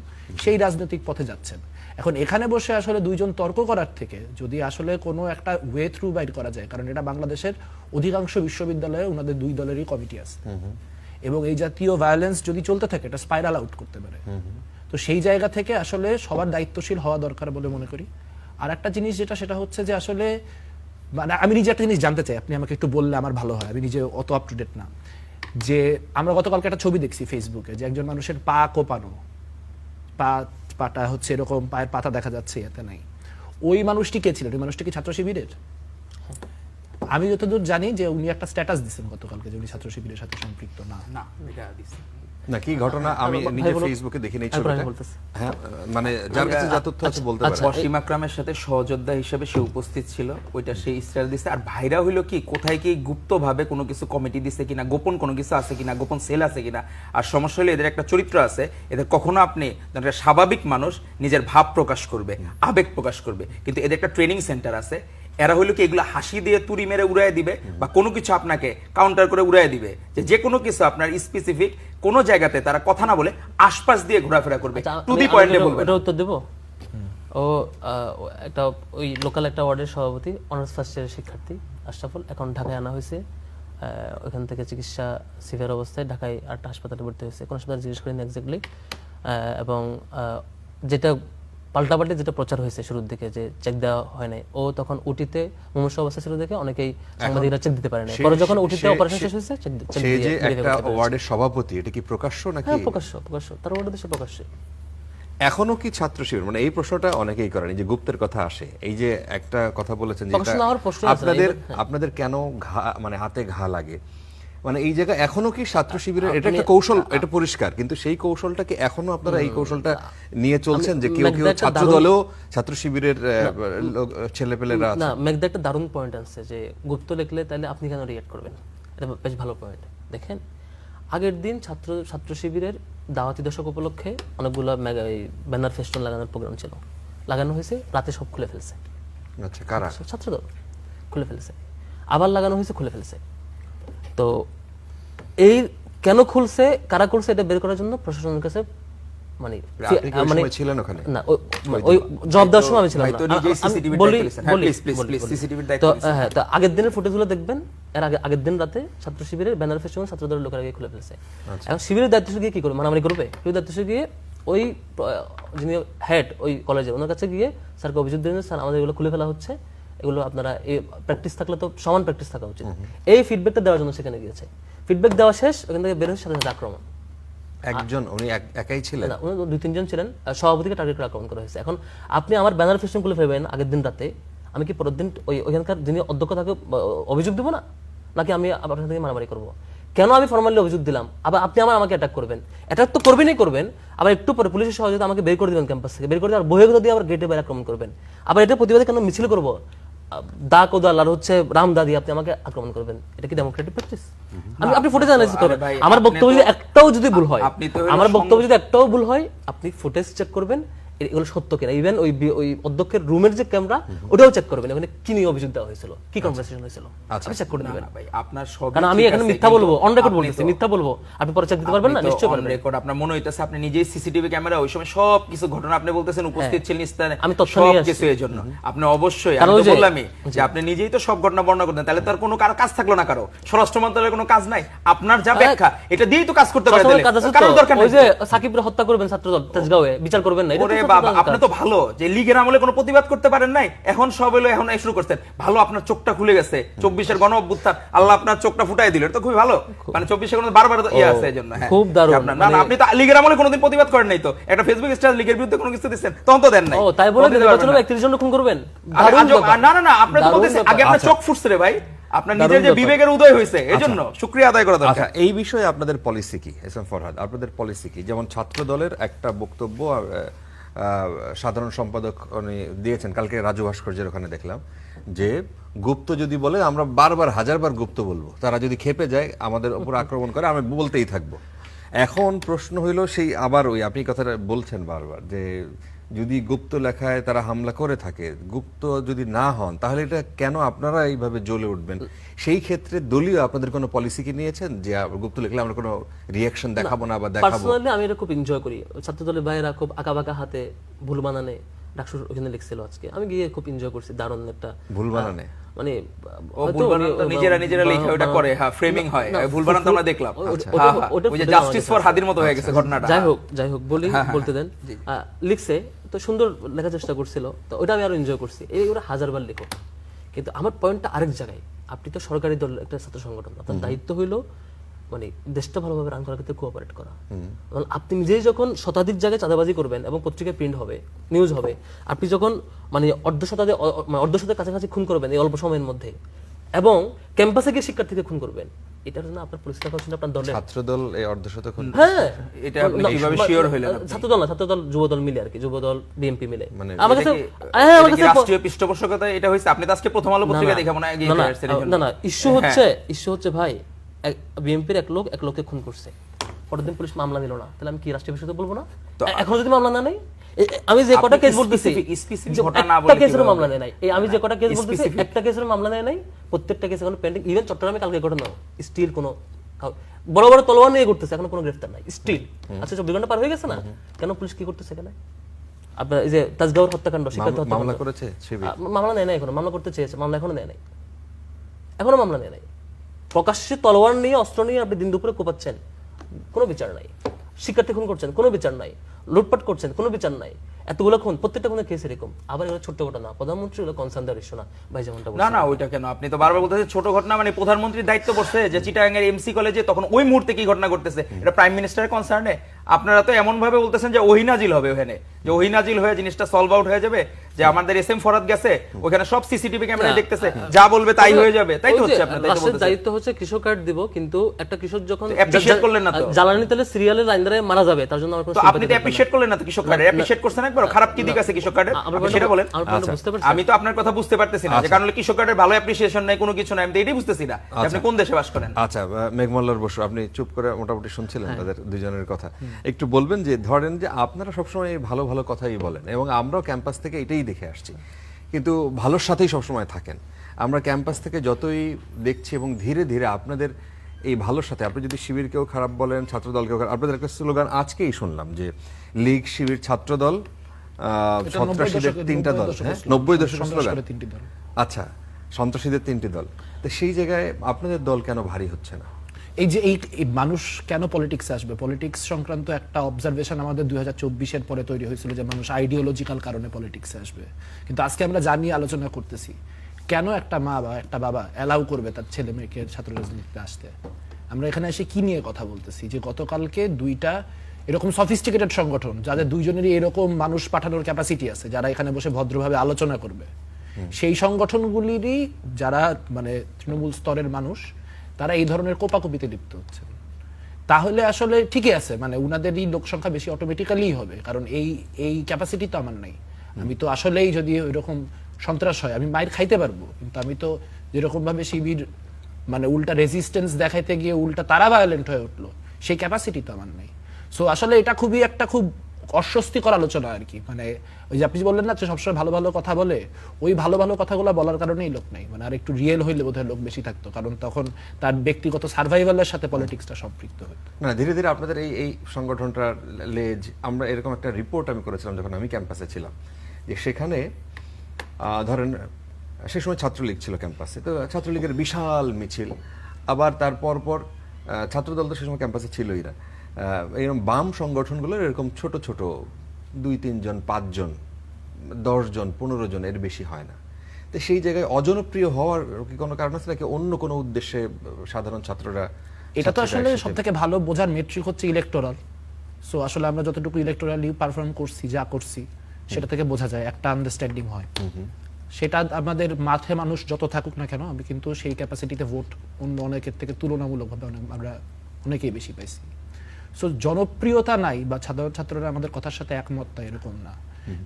সেই রাজনৈতিক পথে যাচ্ছেন। এখন এখানে বসে আসলে দুইজন তর্ক করার থেকে যদি আসলে কোনো একটা ওয়ে থ্রু বাইর করা যায়, কারণ এটা বাংলাদেশের অধিকাংশ বিশ্ববিদ্যালয়ে ওনাদের দুই দলেরই কমিটি আছে, এবং এই জাতীয় ভায়োলেন্স যদি চলতে থাকে এটা স্পাইরাল আউট করতে পারে। তো সেই জায়গা থেকে আসলে সবার দায়িত্বশীল হওয়া দরকার বলে মনে করি। আর একটা জিনিস যেটা, সেটা হচ্ছে যে আসলে মানে আমি নিজে একটা জিনিস জানতে চাই, আপনি আমাকে একটু বললে আমার ভালো হয়, আমি নিজে অত আপ টু ডেট না। যে আমরা গতকালকে একটা ছবি দেখছি ফেসবুকে, যে একজন মানুষের পা কোপানো, পাটা হচ্ছে এরকম, পায়ের পাতা দেখা যাচ্ছে, এতে নাই। ওই মানুষটি কে ছিলেন? ওই মানুষটি কি ছাত্র শিবিরের? আমি যতদূর জানি যে উনি একটা স্ট্যাটাস দিচ্ছেন গতকালকে যে উনি ছাত্র শিবিরের সাথে সম্পৃক্ত না। না, এটা দিছি না কি ঘটনা আমি নিজে ফেসবুকে দেখে নিই ছবিটা। হ্যাঁ, মানে যার কাছে যা তথ্য আছে বলতে পারে। ওয়াসিম আকরামের সাথে সহযোদ্ধা হিসেবে সে উপস্থিত ছিল, ওইটা সে স্টার দিছে। আর ভাইরা হইলো কি, কোথায় কি গুপ্তভাবে কোনো কিছু কমিটি দিছে কিনা, গোপন কোনো কিছু আছে কিনা, গোপন সেল আছে কিনা। আর সমস্যা হলো এদের একটা চরিত্র আছে, এদের কখনো আপনি একটা স্বাভাবিক মানুষ নিজের ভাব প্রকাশ করবে, আবেগ প্রকাশ করবে, কিন্তু এদের একটা ট্রেনিং সেন্টার আছে। এরা হইলো কি এগুলো হাসি দিয়ে তুড়ি মেরে উড়াই দিবে, বা কোনো কিছু আপনাকে কাউন্টার করে উড়াই দিবে, যে কোনো কিছু আপনার স্পেসিফিক কোনো জায়গাতে তারা কথা না বলে আশপাশ দিয়ে ঘোরাফেরা করবে, টু দি পয়েন্টে বলবে। এটা উত্তর দেব। ও একটা ওই লোকাল একটা ওয়ার্ডের সভাপতি, অনার্স ফার্স্ট ইয়ারের শিক্ষার্থী আশরাফুল, এখন ঢাকায় আনা হয়েছে। ওখান থেকে চিকিৎসা সিভিয়ার অবস্থায় ঢাকায় আরেকটা হাসপাতালে ভর্তি হয়েছে, কোনো হাসপাতালে জিজ্ঞেস করিনি এক্স্যাক্টলি। এবং যেটা পাল্টাপাল্টি যেটা প্রচার হয়েছে শুরুর দিকে যে চেক দেওয়া হয় নাই, ও তখন উটিতে মুমূর্ষ অবস্থা ছিল দেখে অনেকেই সাংবাদিকরা চেক দিতে পারে না। পরে যখন উটিতে অপারেশন শেষ হয়েছে চেক সে যে একটা ওয়ার্ডের সভাপতি, এটা কি প্রকাশ্য নাকি? হ্যাঁ, প্রকাশ্য, তার ওয়ার্ডে দেশে প্রকাশ্যে। এখনো কি ছাত্র শিবির, মানে এই প্রশ্নটা অনেকেই করেন, যে গুপ্তের কথা আসে, এই যে একটা কথা বলেছেন যে আপনাদের কেন মানে হাতে ঘা লাগে, মানে এই জায়গা এখনো কি ছাত্র শিবিরের এটা একটা কৌশল, এটা পরিষ্কার, কিন্তু সেই কৌশলটাকে এখনো আপনারা এই কৌশলটা নিয়ে চলছেন যে কেউ কেউ ছাত্র দলেও ছাত্র শিবিরের ছেলেপেলেরা আছে? না, মেঘদা একটা দারুণ পয়েন্ট আছে যে গুপ্ত লিখলে তাহলে আপনি কেন রিঅ্যাক্ট করবেন, এটা বেশ ভালো পয়েন্ট। দেখেন, আগের দিন ছাত্র শিবিরের দাওয়াতি দশক উপলক্ষে অনেকগুলো ব্যানার ফেস্টুন লাগানোর প্রোগ্রাম ছিল, লাগানো হয়েছে, রাতে সব খুলে ফেলছে। আচ্ছা, কারা? ছাত্রদল খুলে ফেলছে, আবার লাগানো হয়েছে, খুলে ফেলছে। তো এই কেন খুলছে, কারা খুলছে, এটা বের করার জন্য প্রশাসনের কাছে মানে ছিলেন ওখানে না, ওই জবাব দেওয়ার সময় আমি ছিলাম না। হ্যাঁ, তো আগের দিনের ফুটেজগুলো দেখবেন, এর আগের দিন রাতে ছাত্র শিবিরের ব্যানার ফেস্টুন ছাত্রদলের লোকেরা গিয়ে খুলে ফেলছে। এখন শিবিরের দায়িত্ব গিয়ে কি করবে, মারামারি করবে? শিবিরের দায়িত্ব গিয়ে ওই যিনি হেড ওই কলেজের, ওনার কাছে গিয়ে স্যারকে অভিযোগ দিলেন, স্যার আমাদের এগুলো খুলে ফেলা হচ্ছে, এগুলো আপনারা প্র্যাকটিস থাকলে তো সমান প্র্যাকটিস থাকা উচিত। এই ফিডব্যাকটা দেওয়ার জন্য সেখানে গিয়েছে। ফিডব্যাক দেওয়া শেষ, ওখান থেকে বের হয়ে সাথে সাথে আক্রমণ। একজন উনি একাই ছিলেন না, উনি 2-3 জন ছিলেন, সভাপতিকে টার্গেট করে আক্রমণ করা হয়েছে। এখন আপনি আমার ব্যানার ফেস্টুন খুলে ফেলবেন আগের দিন রাতে, আমি কি পরের দিন ওইখানকার যিনি অধ্যক্ষ তাকে অভিযোগ দেবো না, নাকি আমি আপনার থেকে মারামারি করবো? কেন আমি ফর্মালি অভিযোগ দিলাম, আবার আপনি আমাকে অ্যাটাক করবেন? অ্যাটাক তো করবেনই করবেন, আবার একটু পরে পুলিশের সহযোগিতা আমাকে বের করে দিবেন ক্যাম্পাস থেকে, বের করে দিয়ে আর বহির্গত দিয়ে আবার গেটে বাইরে আক্রমণ করবেন। আবার এটা প্রতিবাদে কেন মিছিল করবো, দা কোদাল আর হচ্ছে রাম দাদি আপনি আমাকে আক্রমণ করবেন? এটা কি ডেমোক্রেটিক প্র্যাকটিস? আপনি ফুটেজ অ্যানালাইসিস করবেন। আমার বক্তব্য যদি একটাও যদি ভুল হয়, আপনি ফুটেজ চেক করবেন এগুলো সত্য কিনা। ইভেন ওই অধ্যক্ষের রুমের যে ক্যামেরা, ওটাও চেক করবেন, ওখানে কি নিয়ে অভিযোগ দেওয়া হয়েছিল, কি কনভারসেশন হয়েছিল, আপনি চেক করে নেবেন। আপনার সব, কারণ আমি এখানে মিথ্যা বলবো, অন রেকর্ড বলতেছি, মিথ্যা বলবো, আপনি পরে চেক দিতে পারবেন না? নিশ্চয়ই পারবেন। রেকর্ড আপনার মনে হইতাছে আপনি নিজেই সিসিটিভি ক্যামেরা ওই সময় সব কিছু ঘটনা আপনি বলতেছেন উপস্থিত ছিলেন স্থানে, আমি তথ্য সব নিয়ে আসছি। কিছু এর জন্য আপনি অবশ্যই, আমি তো বললামই যে আপনি নিজেই তো সব ঘটনা বর্ণনা করতেন, তাহলে তার কোনো কাজ থাকলো না, কারো স্বরাষ্ট্র মন্ত্রণালয়ের কোনো কাজ নাই, আপনার যা ব্যাখ্যা এটা দিয়েই তো কাজ করতে পারে। কারণ দরকার নেই, ওই যে সাকিবরে হত্যা করবেন ছাত্রদল তেজগাঁওয়ে, বিচার করবেন না? ওরে বাবা, আপনি তো ভালো যে লীগের আমলে কোনো প্রতিবাদ করতে পারেন নাই, এখন সব হলো এখন শুরু করতেন। ভালো, আপনার চোখটা খুলে গেছে, 24-এর গণ অভ্যুত্থান আল্লাহ আপনার চোখটা ফুটাই দিল, এটা তো খুবই ভালো। মানে 24-এ কোনো বারবার ইয়ে আছে এজন্য। হ্যাঁ, খুব দারুণ। না, আপনি তো লীগের আমলে কোনোদিন প্রতিবাদ করেন নাই, তো একটা ফেসবুক স্ট্যাটাস লীগের বিরুদ্ধে কোনো কিছু দিবেন তখন তো দেন নাই। ও তাই বলে নির্বাচনে 31 জন খুন করবেন? না, আপনি তো বলতেছেন আগে আপনার চোখ ফুটছে রে ভাই, আপনার নিজের যে বিবেকের উদয় হয়েছে, এজন্য শুকরিয়া আদায় করা দরকার। এই বিষয়ে আপনাদের পলিসি কি এস এম ফরহাদ, আপনাদের পলিসি কি? যেমন ছাত্র দলের একটা বক্তব্য সাধারণ সম্পাদক উনি দিয়েছেন কালকে রাজু ভাস্কর্যের ওখানে, দেখলাম যে গুপ্ত যদি বলে আমরা বারবার হাজারবার গুপ্ত বলবো, তারা যদি খেপে যায় আমাদের উপর আক্রমণ করে আমরা বলতেই থাকবো। এখন প্রশ্ন হইল সেই আবার ওই আপনি কথাটা বলছেন বারবার যে যদি গুপ্ত লেখায় তারা হামলা করে থাকে, গুপ্ত যদি না হন, তাহলে এটা কেন আপনারা এইভাবে জ্বলে উঠবেন? সেই ক্ষেত্রে দলীয় আপনাদের কোনো পলিসি কি নিয়েছেন যে গুপ্ত লিখলে আমরা কোনো রিয়াকশন দেখাবো না বা দেখাবো? পার্সোনালি আমি এটা খুব এনজয় করি। ছাত্রদলের ভাইয়েরা খুব আঁকাবাঁকা হাতে ভুল বানানে ডাকসুর ওখানে লিখছিল আজকে, আমি গিয়ে খুব এনজয় করছি। দারুণ একটা ভুল বানানে মানে ভুল বানান তো নিজেরা লিখে ওটা করে, হ্যাঁ ফ্রেমিং হয়, ভুল বানান তো আমরা দেখলাম। ওই যে জাস্টিস ফর হাদির মতো হয়ে গেছে ঘটনাটা। যাই হোক বলতে দেন। লিখছে তো সুন্দর লেখার চেষ্টা করছিল, তো ওটা আমি আরো এনজয় করছি। এই ওরা হাজারবার লেখো, কিন্তু আমার পয়েন্টটা আরেক জায়গায়। আপনি তো সরকারি দল, একটা ছাত্র সংগঠন, আপনার দায়িত্ব হইলো মানে দেশটা ভালোভাবে রান করার ক্ষেত্রে কোঅপারেট করা। আপনি নিজেই যখন শতাধিক জায়গায় চাঁদাবাজি করবেন এবং পত্রিকায় প্রিন্ট হবে, নিউজ হবে, আপনি যখন মানে অর্ধশতের কাছাকাছি খুন করবেন এই অল্প সময়ের মধ্যে, এবং ক্যাম্পাসে গিয়ে শিক্ষার্থীকে খুন করবেন, এটার জন্য আপনার পরিষ্কার হচ্ছে আপনার দলের ছাত্রদল এই অর্ধশত খুন। হ্যাঁ, এটা আপনি কিভাবে শিওর হইলেন? ছাত্রদল যুবদল মিলে আর কি, যুবদল বিএনপি মিলে। মানে আমার কাছে রাষ্ট্রীয় পৃষ্ঠপোষকতা এটা হইছে, আপনি তো আজকে প্রথম আলো পত্রিকা দেখে মনে হয় এগিয়ে আসছেন। না ইস্যু হচ্ছে ভাই বিএনপির এক লোককে খুন করছে, পরের দিন পুলিশ মামলা নিল না, তাহলে আমি কি রাষ্ট্রীয় বিষয় বলবো না? এখন যদি মামলা না নেই, আমি যে কটা কেস বলতেছি একটা কেসের মামলা নেয় নাই, আমি যে কটা কেস বলতেছি একটা কেসের মামলা নেয় নাই, প্রত্যেকটা কেস এখন পেন্ডিং। ইভেন চট্টগ্রামে কালকে ঘটনা স্টিল কোনো বড় বড় তলোয়ার নিয়ে করতেছে, এখন কোনো গ্রেফতার নাই স্টিল। আচ্ছা 24 ঘন্টা পার হয়ে গেছে না, কেন পুলিশ কি করতেছে? কেন আপনার এই যে তাজগাঁওর হত্যাকাণ্ড, শিক্ষার্থী হত্যা মামলা করেছে মামলা নেয় নাই, এখনো মামলা করতে চেয়েছে, মামলা এখনো নেয় নাই, এখনো মামলা নেয় নাই। প্রকাশ্যে তলোয়ার নিয়ে অস্ত্র নিয়ে আপনি দিন দুপুরে কোপাচ্ছেন, কোনো বিচার নাই। শিক্ষার্থী খুন করছেন, কোনো বিচার নাই। লুটপাট করছেন, কোনো বিচার নাই। এতগুলো খুন, প্রত্যেকটা খুনের কেস এরকম। আবার এগুলো ছোট্ট ঘটনা, প্রধানমন্ত্রী হলো কনসার্ন দেওয়ার ইস্যু না ভাই, যেমনটা না ওইটা কেন আপনি তো বারবার বলতেছেন ছোট ঘটনা, মানে প্রধানমন্ত্রীর দায়িত্ব পড়ছে যে চিটাগাং এর এমসি কলেজে তখন ওই মুহূর্তে কি ঘটনা ঘটতেছে এটা প্রাইম মিনিস্টারের কনসার্নে। আপনারা তো এমন ভাবে বলতেছেন যে ওহিনাজিল হবে ওখানে, যে ওহিনাজিল হয়ে জিনিসটা সলভ আউট হয়ে যাবে, যে আমাদের এসএম ফরাদ গেছে ওখানে সব সিসিটিভি ক্যামেরা দেখতেছে, যা বলবে তাই হয়ে যাবে, তাই তো হচ্ছে আপনাদের দায়িত্ব হচ্ছে কৃষক কার্ড দিব, কিন্তু একটা কৃষক যখন অ্যাপ্রিশিয়েট করলেন না তো, জ্বালানি তেলে সিরিয়ালের লাইন ধরে মারা যাবে, তার জন্য তো আপনি তো অ্যাপ্রিশিয়েট করলেন না তো কৃষক কার্ড অ্যাপ্রিশিয়েট করছেন একবার, খারাপ কি দিক আছে কৃষক কার্ডের সেটা বলেন। আমি তো আপনার কথা বুঝতে পারতেছি না, যে কারণ কৃষক কার্ডের ভালো অ্যাপ্রিসিয়েশন নাই, কোনো কিছু নাই, আমি তো এটাই বুঝতেছি না আপনি কোন দেশে বাস করেন। আচ্ছা মেঘমল্লার বসু, আপনি চুপ করে মোটামুটি শুনছিলেন তাদের দুজনের কথা, একটু বলবেন যে ধরেন যে আপনারা সবসময় ভালো ভালো কথাই বলেন এবং আমরাও ক্যাম্পাস থেকে এটাই দেখে আসছি, কিন্তু ভালোর সাথেই সবসময় থাকেন। আমরা ক্যাম্পাস থেকে যতই দেখছি এবং ধীরে ধীরে আপনাদের এই ভালোর সাথে, আপনি যদি শিবিরকেও খারাপ বলেন, ছাত্রদলকেও খারাপ, আপনাদের একটা স্লোগান আজকেই শুনলাম যে লীগ, শিবির, ছাত্রদল, সন্ত্রাসীদের তিনটা দল, 90 দশকের স্লোগান। আচ্ছা, সন্ত্রাসীদের তিনটি দল, তো সেই জায়গায় আপনাদের দল কেন ভারী হচ্ছে না? এই যে এই মানুষ কেন পলিটিক্সে আসবে, পলিটিক্স সংক্রান্ত একটা অবজারভেশন আমাদের 2024-এর পরে তৈরি হয়েছিল যে মানুষ আইডিওলজিক্যাল কারণে পলিটিক্সে আসবে, কিন্তু আজকে আমরা জানি আলোচনা করতেছি কেন একটা মা বা একটা বাবা অ্যালাউ করবে তার ছেলে মেয়েকে ছাত্র রাজনীতিতে আসতে। আমরা এখানে এসে কি নিয়ে কথা বলতেছি, যে গতকালকে দুইটা এরকম সফিস্টিকেটেড সংগঠন যাদের দুইজনেরই এরকম মানুষ পাঠানোর ক্যাপাসিটি আছে, যারা এখানে বসে ভদ্রভাবে আলোচনা করবে, সেই সংগঠনগুলিরই যারা মানে তৃণমূল স্তরের মানুষ, তারা এই ধরনের কোপাকুপিতে লিপ্ত হচ্ছে। তাহলে আসলে ঠিকই আছে, মানে উনাদেরই লোক সংখ্যা বেশি অটোমেটিক্যালি হবে, কারণ এই ক্যাপাসিটি তো আমার নাই। আমি তো আসলেই যদি ওইরকম সন্ত্রাস হয় আমি মাইর খাইতে পারবো, কিন্তু আমি তো যেরকম ভাবে শিবির মানে উল্টা রেজিস্ট্যান্স দেখাইতে গিয়ে উল্টা তারা ভায়োলেন্ট হয়ে উঠলো, সেই ক্যাপাসিটি তো আমার নাই। সো আসলে এটা খুবই একটা খুব অস্বস্তিকর আলোচনা আর কি। মানে ওই যে আপনি বললেন না যে সবসময় ভালো ভালো কথা বলে, ওই ভালো ভালো কথাগুলো বলার কারণেই লোক নাই, মানে আর একটু রিয়েল হইলে বোধহয় লোক বেশি থাকতো, কারণ তখন তার ব্যক্তিগত সার্ভাইভালের সাথে পলিটিক্সটা সম্পৃক্ত হতো না। ধীরে ধীরে আপনাদের এই সংগঠনটার লেজ, আমরা এরকম একটা রিপোর্ট আমি করেছিলাম যখন আমি ক্যাম্পাসে ছিলাম, যে সেখানে ধরেন সে সময় ছাত্রলীগ ছিল ক্যাম্পাসে, তো ছাত্রলীগের বিশাল মিছিল, আবার তার পর ছাত্রদল তো সে সময় ক্যাম্পাসে ছিলই না, এরকম বাম সংগঠনগুলোর এরকম ছোট ছোট 2-3 জন, 5 জন, 10 জন, 15 জন, এর বেশি হয় না। তো সেই জায়গায় অজনপ্রিয় হওয়ার কি কোনো কারণ আছে নাকি অন্য কোনো উদ্দেশ্যে সাধারণ ছাত্ররা? এটা তো আসলে সব থেকে ভালো বোঝার মেট্রিক হচ্ছে ইলেকটোরাল। সো আসলে আমরা যতটুকু ইলেকটোরালি পারফর্ম করছি, যা করছি, সেটা থেকে বোঝা যায়, একটা আন্ডারস্ট্যান্ডিং হয়। সেটা আমাদের মাঠে মানুষ যত থাকুক না কেন, আমি কিন্তু সেই ক্যাপাসিটিতে ভোট অন্য অনেকের থেকে তুলনামূলকভাবে আমরা অনেকেই বেশি পাইছি। সো জনপ্রিয়তা নাই বা সাধারণ ছাত্ররা আমাদের কথার সাথে একমত না, এরকম না।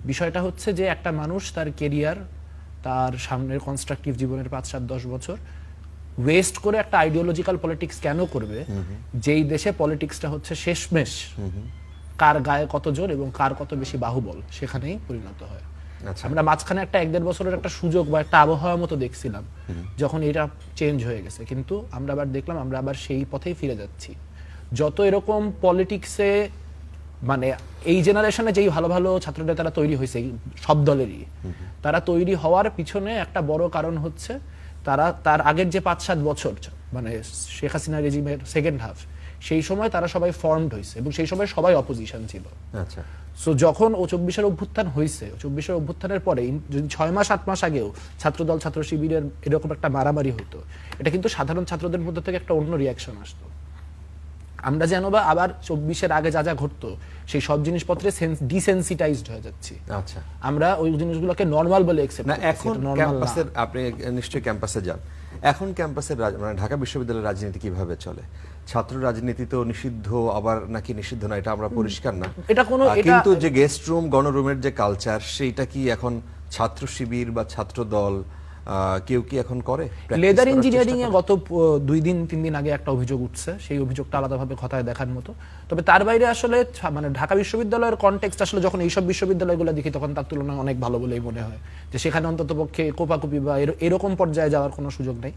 বিষয়টা হচ্ছে যে একটা মানুষ তার কেরিয়ার, তার সামনের কনস্ট্রাকটিভ জীবনের 5-7-10 বছর ওয়েস্ট করে একটা আইডিওলজিক্যাল পলিটিক্স কেন করবে যেই দেশে পলিটিক্সটা হচ্ছে শেষমেশ কার গায়ে কত জোর এবং কার কত বেশি বাহুবল সেখানেই পরিণত হয়। আচ্ছা। আমরা মাঝখানে একটা 1-1.5 বছরের একটা সুযোগ বা একটা আবহাওয়ার মতো দেখছিলাম যখন এটা চেঞ্জ হয়ে গেছে, কিন্তু আমরা আবার দেখলাম আমরা আবার সেই পথেই ফিরে যাচ্ছি। যত এরকম পলিটিক্সে মানে এই জেনারেশনে যেই ভালো ভালো ছাত্র নেতারা তৈরি হয়েছে সব দলেরই, তারা তৈরি হওয়ার পিছনে একটা বড় কারণ হচ্ছে তারা তার আগের যে 5-7 বছর মানে শেখ হাসিনা রেজিমের সেকেন্ড হাফ, সেই সময় তারা সবাই ফর্মড হয়েছে এবং সেই সময় সবাই অপোজিশন ছিল। আচ্ছা। সো যখন 24-এর অভ্যুত্থান হয়েছে, 24-এর অভ্যুত্থানের পরে যদি 6 মাস 8 মাস আগেও ছাত্রদল ছাত্র শিবিরের এরকম একটা মারামারি হতো, এটা কিন্তু সাধারণ ছাত্রদের মধ্যে থেকে একটা অন্য রিয়াকশন আসতো। আমরা যেন বা আবার 24-এর আগে যা যা ঘটতো সেই সব জিনিসপত্রে ডিসেন্সিটাইজড হয়ে যাচ্ছি। আচ্ছা। আমরা ওই জিনিসগুলোকে নর্মাল বলে অ্যাকসেপ্ট না, করতেছি। এখন এটা normal না। ক্যাম্পাসের, আপনি নিশ্চয়ই ক্যাম্পাসে যান, এখন ক্যাম্পাসের মানে ঢাকা বিশ্ববিদ্যালয়ের রাজনীতি কিভাবে চলে? ছাত্র রাজনীতি তো নিষিদ্ধ, আবার নাকি নিষিদ্ধ না এটা আমরা পরিষ্কার না। এটা কোনো কিন্তু যে গেস্ট রুম গণরুমের যে কালচার, সেইটা কি এখন ছাত্র শিবির বা ছাত্র দল কেউ কি এখন করে? লেদার ইঞ্জিনিয়ারিং এ গত 2-3 দিন আগে একটা অভিযোগ উঠছে, সেই অভিযোগটা আলাদাভাবে কথায় দেখার মতো। তবে তার বাইরে আসলে মানে ঢাকা বিশ্ববিদ্যালয়ের কনটেক্সট আসলে যখন এইসব বিশ্ববিদ্যালয়গুলো দেখি তখন তার তুলনায় অনেক ভালো বলেই মনে হয়, যে সেখানে অন্ততপক্ষে কোপাকুপি বা এরকম পর্যায়ে যাওয়ার কোনো সুযোগ নেই।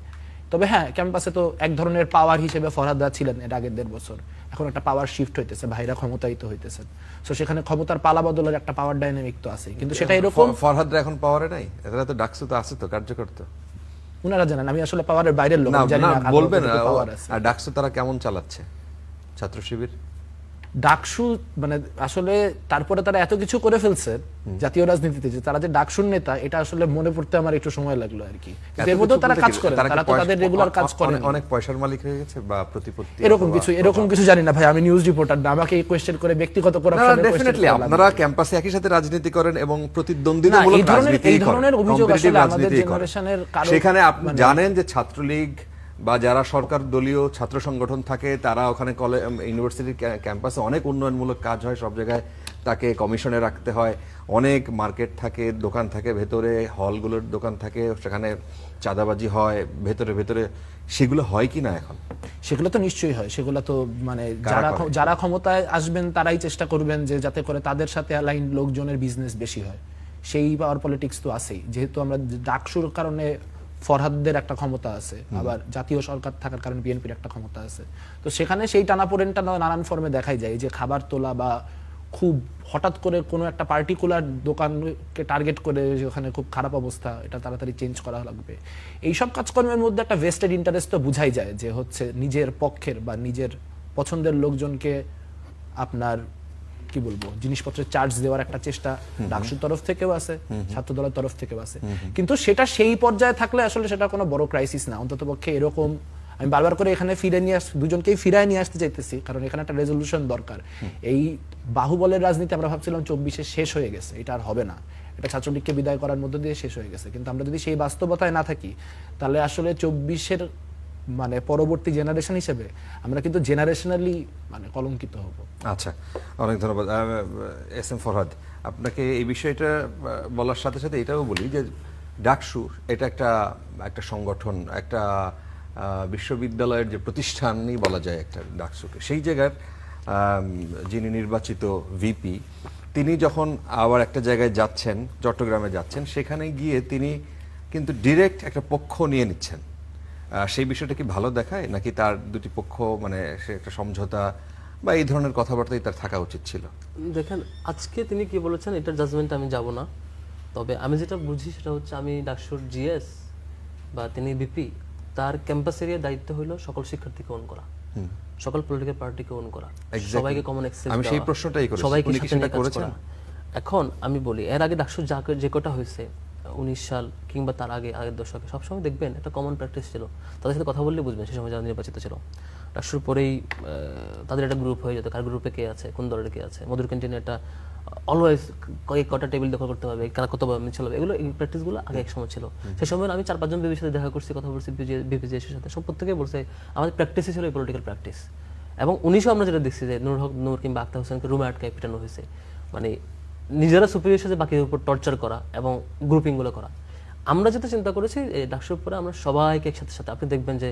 তবে হ্যাঁ, ক্যাম্পাসে তো এক ধরনের পাওয়ার হিসেবে ফরহাদ দা ছিলেন এর আগের 1.5 বছর, এখন একটা পাওয়ার শিফট হইতেছে, ভাইরা ক্ষমতায়িত হইতেছেন। সো সেখানে ক্ষমতার পালা বদলের একটা পাওয়ার ডাইনামিক তো আছে, কিন্তু সেটা এরকম ফরহাদরা এখন পাওয়ারে নাই, এরা তো ডাকসু তো আছে তো কার্যকর তো। ওনারা জানেন, আমি আসলে পাওয়ারের বাইরের লোক, না আমি জানি না, না কার বলবেন কতটুকু power আছে। আর ডাকসু তারা কেমন চালাচ্ছে ছাত্র শিবির? ডাকসু মানে আসলে তারপরে তারা এত কিছু করে ফেলছে জাতীয় রাজনীতিতে, যে তারা যে ডাকসুর নেতা এটা আসলে মনে পড়তে আমার একটু সময় লাগলো আর কি। কিন্তু এর মধ্যেও তারা কাজ করে, তারা তো তাদের রেগুলার কাজ করে। অনেক পয়সার মালিক হয়ে গেছে বা প্রতিপত্তি এরকম কিছু জানি না ভাই, আমি নিউজ রিপোর্টার না, আমাকে এই কোয়েশ্চেন করে ব্যক্তিগত করাপশনের ডেফিনেটলি আপনারা ক্যাম্পাসে একই সাথে রাজনীতি করেন এবং প্রতিদ্বন্দ্বিতামূলক রাজনীতি এই ধরনের অভিযোগ করেন, আসলে আমাদের রাজনীতি করেন। জেনারেশনের কারো সেখানে আপনি জানেন যে ছাত্রলীগ বা যারা সরকার দলীয় ছাত্র সংগঠন থাকে তারা ওখানে ইউনিভার্সিটির ক্যাম্পাসে অনেক উন্নয়নমূলক কাজ হয়, সব জায়গায় তাকে কমিশনে রাখতে হয়, অনেক মার্কেট থাকে, দোকান থাকে ভেতরে, হলগুলোর দোকান থাকে, সেখানে চাঁদাবাজি হয় ভেতরে ভেতরে, সেগুলো হয় কি না এখন? সেগুলো তো নিশ্চয়ই হয়, সেগুলো তো মানে যারা ক্ষমতায় আসবেন তারাই চেষ্টা করবেন যে যাতে করে তাদের সাথে অ্যালাইন লোকজনের বিজনেস বেশি হয়, সেই পাওয়ার পলিটিক্স তো আছেই। যেহেতু আমরা ডাকসুর কারণে ফরহাদদের একটা ক্ষমতা আছে, আবার জাতীয় সরকার থাকার কারণে বিএনপির একটা ক্ষমতা আছে, তো সেখানে সেই টানাপোড়েনটা নানান ফর্মে দেখাই যায়, যে খাবার তোলা বা খুব হঠাৎ করে কোনো একটা পার্টিকুলার দোকানকে টার্গেট করে ওখানে খুব খারাপ অবস্থা, এটা তাড়াতাড়ি চেঞ্জ করা লাগবে। এইসব কাজকর্মের মধ্যে একটা ভেস্টেড ইন্টারেস্ট তো বুঝাই যায়, যে হচ্ছে নিজের পক্ষের বা নিজের পছন্দের লোকজনকে আপনার কি বলবো জিনিসপত্রের চার্জ দেওয়ার একটা চেষ্টা ডাকসুর তরফ থেকেও আছে, ছাত্র দলের তরফ থেকেও আছে। কিন্তু সেটা সেই পর্যায়ে থাকলে আসলে সেটা কোনো বড় ক্রাইসিস না। অন্ততপক্ষে এরকম আমি বারবার করে এখানে দুজনকেই ফিরায় নিয়ে আসতে চাইতেছি, কারণ এখানে একটা রেজলিউশন দরকার। এই বাহুবলের রাজনীতি আমরা ভাবছিলাম 24-এ শেষ হয়ে গেছে, এটা আর হবে না, এটা ছাত্রলীগকে বিদায় করার মধ্য দিয়ে শেষ হয়ে গেছে। কিন্তু আমরা যদি সেই বাস্তবতায় না থাকি তাহলে আসলে 24-এর মানে পরবর্তী জেনারেশন হিসেবে আমরা কিন্তু জেনারেশনালি মানে কলঙ্কিত হব। আচ্ছা, অনেক ধন্যবাদ এস এম ফরহাদ। আপনাকে এই বিষয়টা বলার সাথে সাথে এটাও বলি যে ডাকসু এটা একটা সংগঠন, একটা বিশ্ববিদ্যালয়ের যে প্রতিষ্ঠানই বলা যায় একটা ডাকসুকে। সেই জায়গার যিনি নির্বাচিত ভিপি, তিনি যখন আবার একটা জায়গায় যাচ্ছেন, চট্টগ্রামে যাচ্ছেন, সেখানে গিয়ে তিনি কিন্তু ডিরেক্ট একটা পক্ষ নিয়ে নিচ্ছেন। সেই বিষয়টা কি ভালো দেখায়, নাকি তার দুটি পক্ষ মানে সে একটা সমঝোতা বা এই ধরনের কথাবার্তাই তার থাকা উচিত ছিল? দেখেন, আজকে তিনি কি বলেছেন এটার জাজমেন্ট আমি যাব না, তবে আমি যেটা বুঝি সেটা হচ্ছে আমি ডাকসুর জিএস বা তিনি বিপি, তার ক্যাম্পাস এরিয়ার দায়িত্ব হলো সকল শিক্ষার্থীকে ওন করা, সকল পলিটিক্যাল পার্টিকে ওন করা, সবাইকে কমন অ্যাক্সেস আমি সেই প্রশ্নটাই করেছি, সবাইকে উনি কি সাথে সেটা নিয়ে কাজ করেছেন? করা। এখন আমি বলি এর আগে ডাকসুর যে কটা হয়েছে 19 সাল কিংবা তার আগের দশকে সবসময় দেখবেন একটা কমন প্র্যাকটিস ছিল, তাদের সাথে কথা বললে বুঝবেন সেই সময় যারা নির্বাচিত ছিল। ডাকসুর পরেই তাদের একটা গ্রুপ হয়ে যেত, কার গ্রুপে কে আছে, কোন দলের কে আছে, মধুর ক্যান্টিনে একটা অলওয়েজ কটা টেবিল দখল করতে হবে, কারা কত মিছিল হবে, এগুলো এই প্র্যাকটিসগুলো আগে এক সময় ছিল। সেই সময় আমি 4-5 জন বিপির সাথে দেখা করছি, কথা বলছি বিপিজিএসের সাথে, সব প্রত্যেকেই বলছে আমাদের প্র্যাকটিসই ছিল এই পলিটিক্যাল প্র্যাকটিস। এবং 1900 আমরা যেটা দেখছি যে নূর কিংবা আক্তার হোসেনকে রুমে আটকায় পিটানো হয়েছে, মানে নিজেরা সুপিরিয়র সাথে বাকির উপর টর্চার করা এবং গ্রুপিংগুলো করা। আমরা যেটা চিন্তা করেছি এই ডাকসুর পরে আমরা সবাইকে একসাথে সাথে, আপনি দেখবেন যে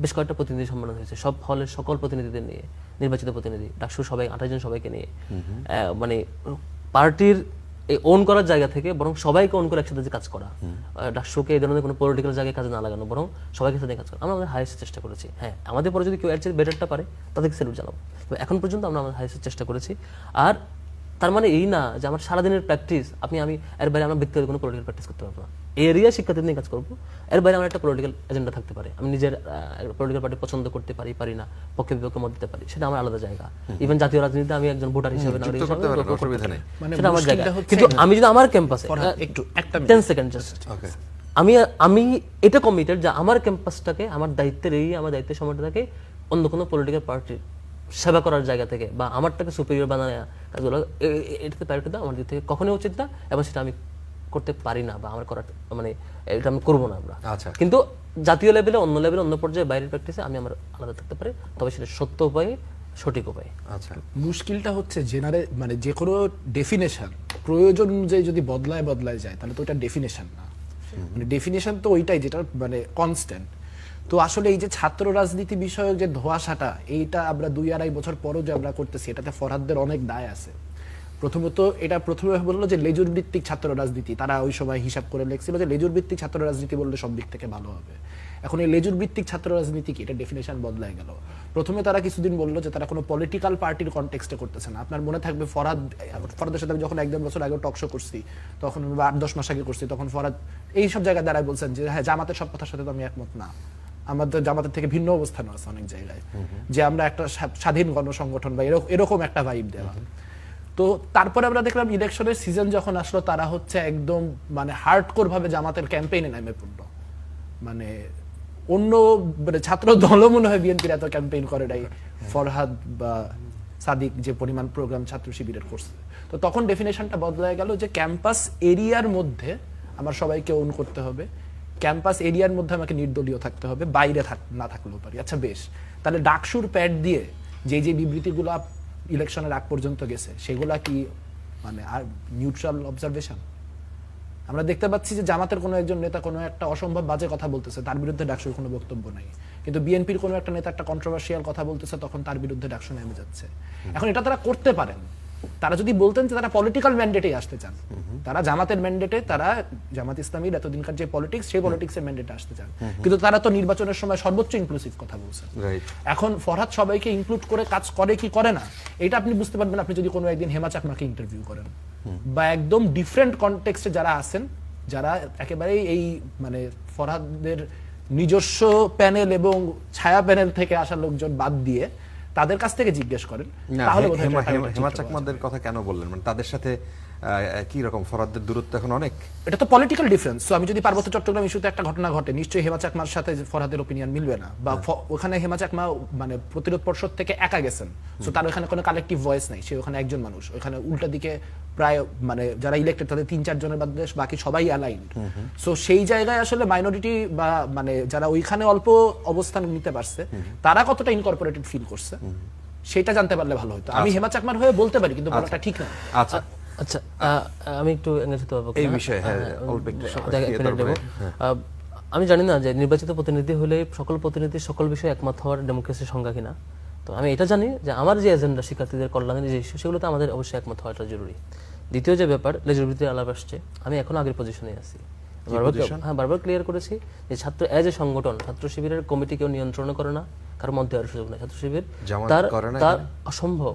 বেশ কয়েকটা প্রতিনিধি সম্মেলন হয়েছে সব হলের সকল প্রতিনিধিদের নিয়ে, নির্বাচিত প্রতিনিধি ডাকসুর সবাই 28 জন সবাইকে নিয়ে, মানে পার্টির এই ওন করার জায়গা থেকে বরং সবাইকে ওন করে একসাথে যে কাজ করা, ডাকসুকে এই ধরনের কোনো পলিটিক্যাল জায়গায় কাজে না লাগানো, বরং সবাইকে সাথে কাজ করা। আমরা আমাদের হাইয়েস্ট চেষ্টা করেছি। হ্যাঁ, আমাদের পরে যদি কেউ এর চেয়ে বেটারটা পারে তাদেরকে স্যালুট জানাবো, তবে এখন পর্যন্ত আমরা আমাদের হাইয়েস্ট চেষ্টা করেছি। আর তার মানে এই না যে আমার সারাদিনের প্র্যাকটিস আমি এর বাইরে আমরা ব্যক্তিগত কোনো পলিটিক্যাল প্র্যাকটিস করতে পারবো না। এরিয়া শিক্ষার্থী নিয়ে কাজ করবো, এর বাইরে আমার একটা পলিটিক্যাল এজেন্ডা থাকতে পারে, আমি নিজের পলিটিক্যাল পার্টি পছন্দ করতে পারি না, পক্ষে বিপক্ষে মত দিতে পারি, সেটা আমার আলাদা জায়গা। ইভেন জাতীয় রাজনীতিতে আমি একজন ভোটার হিসেবে, নাগরিক হিসেবে সেটা আমার জায়গা। কিন্তু আমি যদি আমার ক্যাম্পাসে একটু একটা 10 সেকেন্ড জাস্ট, আমি এটা কমিটেড যে আমার ক্যাম্পাসটাকে আমার দায়িত্বের সময়টাকে অন্য কোনো পলিটিক্যাল পার্টির সেবা করার জায়গা থেকে বা আমারটাকে সুপিরিয়র বানানো কাজগুলো এটাতে প্রায়োরিটি দেওয়া আমার দিক থেকে কখনোই উচিত না, এবং সেটা আমি করতে পারি না বা আমার করার মানে এটা আমি করবো না আমরা। কিন্তু জাতীয় লেভেলে, অন্য লেভেলে, অন্য পর্যায়ে বাইরের প্র্যাকটিসে আমি আমার আলাদা থাকতে পারি, তবে সেটা সত্য উপায়ে, সঠিক উপায়ে। আচ্ছা, মুশকিলটা হচ্ছে মানে যে কোনো ডেফিনেশন প্রয়োজন অনুযায়ী যদি বদলায় যায় তাহলে তো ওটা ডেফিনেশন না, মানে ডেফিনেশন তো ওইটাই যেটা মানে কনস্ট্যান্ট। তো আসলে এই যে ছাত্র রাজনীতি বিষয়ক যে ধোঁয়াশাটা, এইটা আমরা 2-2.5 বছর পরও যে আমরা করতেছি, এটাতে ফরহাদদের অনেক দায় আছে। প্রথমে বললো যে লেজুর ভিত্তিক ছাত্র রাজনীতি, তারা ওই সময় হিসাব করে লিখছিল যে লেজুর ভিত্তিক ছাত্র রাজনীতি বললে সব দিক থেকে ভালো হবে। এখন এই লেজুর ভিত্তিক ছাত্র রাজনীতি কি, এটা ডেফিনেশন বদলায় গেল। প্রথমে তারা কিছুদিন বললো যে তারা কোনো পলিটিক্যাল পার্টির কনটেক্সটে করতেছে না। আপনার মনে থাকবে ফরহাদের সাথে আমি যখন 1-1.5 বছর আগে টক শো করছি, তখন 8-10 মাস আগে করছি, তখন ফরহাদ এইসব জায়গায় দাঁড়ায় বলছেন যে হ্যাঁ, জামাতের সব কথার সাথে তো আমি একমত না, আমাদের জামাতের থেকে ভিন্ন অবস্থান আছে অনেক জায়গায়, যে আমরা একটা স্বাধীন গণসংগঠন বা এরকম একটা ভাইব দেওয়া। তো তারপরে আমরা দেখলাম ইলেকশনের সিজন যখন আসলো, তারা হচ্ছে একদম মানে হার্ডকোর ভাবে জামাতের ক্যাম্পেইনে নেমে পড়লো। মানে অন্য মানে ছাত্র দলও মনে হয় বিএনপির এত ক্যাম্পেইন করে নাই ফরহাদ বা সাদিক যে পরিমাণ প্রোগ্রাম ছাত্র শিবিরের করছে। তো তখন ডেফিনেশনটা বদলায় গেল যে ক্যাম্পাস এরিয়ার মধ্যে আমার সবাইকে ওন করতে হবে, ক্যাম্পাস এরিয়ার মধ্যে আমাকে নির্দলীয় থাকতে হবে, বাইরে না থাকলেও পারি। আচ্ছা বেশ, তাহলে ডাকসুর প্যাড দিয়ে যে বিবৃতিগুলো ইলেকশনের আগ পর্যন্ত গেছে সেগুলা কি মানে আর নিউট্রাল অবজারভেশন? আমরা দেখতে পাচ্ছি যে জামাতের কোনো একজন নেতা কোনো একটা অসম্ভব বাজে কথা বলতেছে, তার বিরুদ্ধে ডাকসুর কোনো বক্তব্য নাই, কিন্তু বিএনপির কোনো একটা নেতা একটা কন্ট্রোভার্সিয়াল কথা বলতেছে, তখন তার বিরুদ্ধে ডাকসু নেমে যাচ্ছে। এখন এটা তারা করতে পারেন, তারা যদি বলতেন যে তারা পলিটিক্যাল ম্যান্ডেটেই আসতে চান, তারা জামাতের ম্যান্ডেটে, তারা জামাত ইসলামীর এতদিনকার যে পলিটিক্স, সেই পলিটিক্সের ম্যান্ডেটে আসতে চান, কিন্তু তারা তো নির্বাচনের সময় সর্বোচ্চ ইনক্লুসিভ কথা বলছেন। এখন ফরহাদ সবাইকে ইনক্লুড করে কাজ করে কি করে না, এটা আপনি বুঝতে পারবেন আপনি যদি কোনো একদিন হেমা চাকমাকে ইন্টারভিউ করেন, বা একদম ডিফারেন্ট কনটেক্সটে যারা আছেন, যারা একেবারেই এই মানে ফরহাদের নিজস্ব প্যানেল এবং ছায়া প্যানেল থেকে আসা লোকজন বাদ দিয়ে তাদের কাছ থেকে জিজ্ঞেস করেন, তাহলে হেমা চাকমাদের কথা কেন বললেন? মানে তাদের সাথে কি রকম ফরহাদের দূরত্ব এখন অনেক, এটা তো পলিটিক্যাল ডিফারেন্স। সো আমি যদি পার্বত্য চট্টগ্রাম ইস্যুতে একটা ঘটনা ঘটে, নিশ্চয়ই হেমা চাকমার সাথে ফরহাদের ওপিনিয়ন মিলবে না, বা ওখানে হেমা চাকমা মানে প্রতিরোধ পর্ষদ থেকে একা গেছেন, সো তার ওখানে কোনো কালেকটিভ ভয়েস নাই, সে ওখানে একজন মানুষ, ওখানে উল্টা দিকে প্রায় মানে যারা ইলেক্টেড তাদের 3-4 জনের বাদে বাকি সবাই অ্যালাইনড। সো সেই জায়গায় আসলে মাইনরিটি বা মানে যারা ওইখানে অল্প অবস্থান নিতে পারছে, তারা কতটা ইনকর্পোরেটেড ফিল করছে সেটা জানতে পারলে ভালো হতো। আমি হেমা চাকমার হয়ে বলতে পারি, কিন্তু বলাটা ঠিক না। আচ্ছা আচ্ছা, আমি একটু এই বিষয়ে আমি জানি না যে নির্বাচিত প্রতিনিধি হলে সকল প্রতিনিধি সকল বিষয়ে একমত হওয়ার ডেমোক্রেসির সংজ্ঞা কিনা। তো আমি এটা জানি যে আমার যে এজেন্ডা শিক্ষার্থীদের কল্যাণের যে ইস্যু, সেগুলোতে আমাদের অবশ্যই একমত হওয়াটা জরুরি। দ্বিতীয় যে ব্যাপার, লেজুর ভিত্তিতে আলাপ আসছে, আমি এখন আগের পজিশনে আছি, বারবার ক্লিয়ার করেছি যে ছাত্র এজ এ সংগঠন, ছাত্র শিবিরের কমিটি কেউ নিয়ন্ত্রণ করে না, কারো মধ্যে আর সুযোগ নেই। ছাত্র শিবির তার অসম্ভব,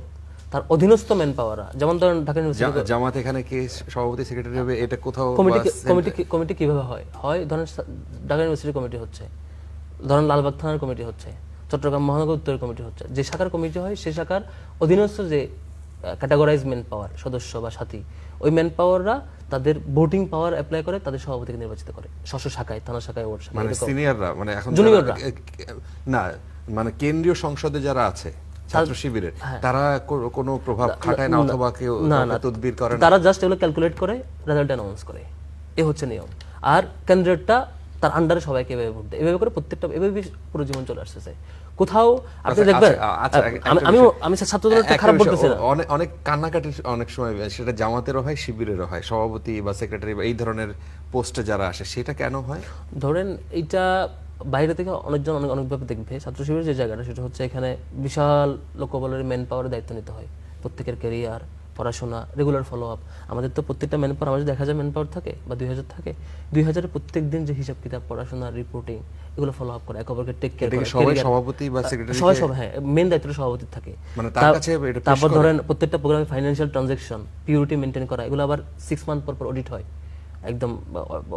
তার অধীনস্থ ম্যান পাওয়াররা, যেমন ধরেন ঢাকা ইউনিভার্সিটি জামাত এখানে কি সভাপতি সেক্রেটারি হবে, এটা কোথাও কমিটি কিভাবে হয় ধরেন ঢাকা ইউনিভার্সিটি কমিটি হচ্ছে, ধরেন লালবাগ থানার কমিটি হচ্ছে, চট্টগ্রাম মহানগর উত্তরের কমিটি হচ্ছে, যে শাখার কমিটি হয় সেই শাখার অধীনস্থ যে ক্যাটাগরাইজ ম্যান পাওয়ার সদস্য বা সাথী, ওই ম্যান পাওয়াররা তাদের ভোটিং পাওয়ার অ্যাপ্লাই করে তাদের সভাপতিকে নির্বাচিত করে, স্ব শাখায়, থানা শাখায়, ওয়ার্ড শাখায়, মানে সিনিয়ররা, মানে এখন জুনিয়ররা না, মানে কেন্দ্রীয় সংসদে যারা আছে ছাত্র শিবিরের, তারা কোনো প্রভাব খাটায় না, অথবা কেউ তদবির করে না, তারা জাস্ট এগুলো ক্যালকুলেট করে রেজাল্ট অ্যানাউন্স করে, এ হচ্ছে নিয়ম। আর কেন্দ্রেরটা তার আন্ডারে সবাইকে এভাবে ভোট দেয়, এভাবে করে প্রত্যেকটা এভাবে পুরো জীবন চলে আসতেছে। কোথাও আপনি আচ্ছা, দেখবেন, আচ্ছা, আমি ছাত্র দলের একটা খারাপ বিষয়, বলতেছি না, অনেক কান্নাকাটি অনেক সময় সেটা জামাতেরও হয়, শিবিরেরও হয়, সভাপতি বা সেক্রেটারি বা এই ধরনের পোস্টে যারা আসে, সেটা কেন হয়? ধরেন এইটা বাইরে থেকে অনেকজন অনেকভাবে দেখবে। ছাত্র শিবিরের যে জায়গাটা সেটা হচ্ছে এখানে বিশাল লোকবলের ম্যান পাওয়ারের দায়িত্ব নিতে হয়, প্রত্যেকের ক্যারিয়ার, পড়াশোনা, রেগুলার ফলো আপ। আমাদের তো প্রত্যেকটা ম্যান পাওয়ার, আমাদের 1000 ম্যান পাওয়ার থাকে বা 2000 থাকে, 2000 প্রত্যেক দিন যে হিসাব কিতাব, পড়াশোনা, রিপোর্টিং, এগুলো ফলো আপ করে, একে অপরকে টেক কেয়ার করে, সবাই সভাপতি বা সেক্রেটারি সবাই হ্যাঁ, মেন দায়িত্বটা সভাপতির থাকে। মানে তার কাছে এটা পেশ তারপর করে? ধরেন প্রত্যেকটা প্রোগ্রামে ফাইন্যান্সিয়াল ট্রানজাকশন, পিউরিটি মেনটেন করা, এগুলো আবার 6 মান্থ পর পর অডিট হয়, একদম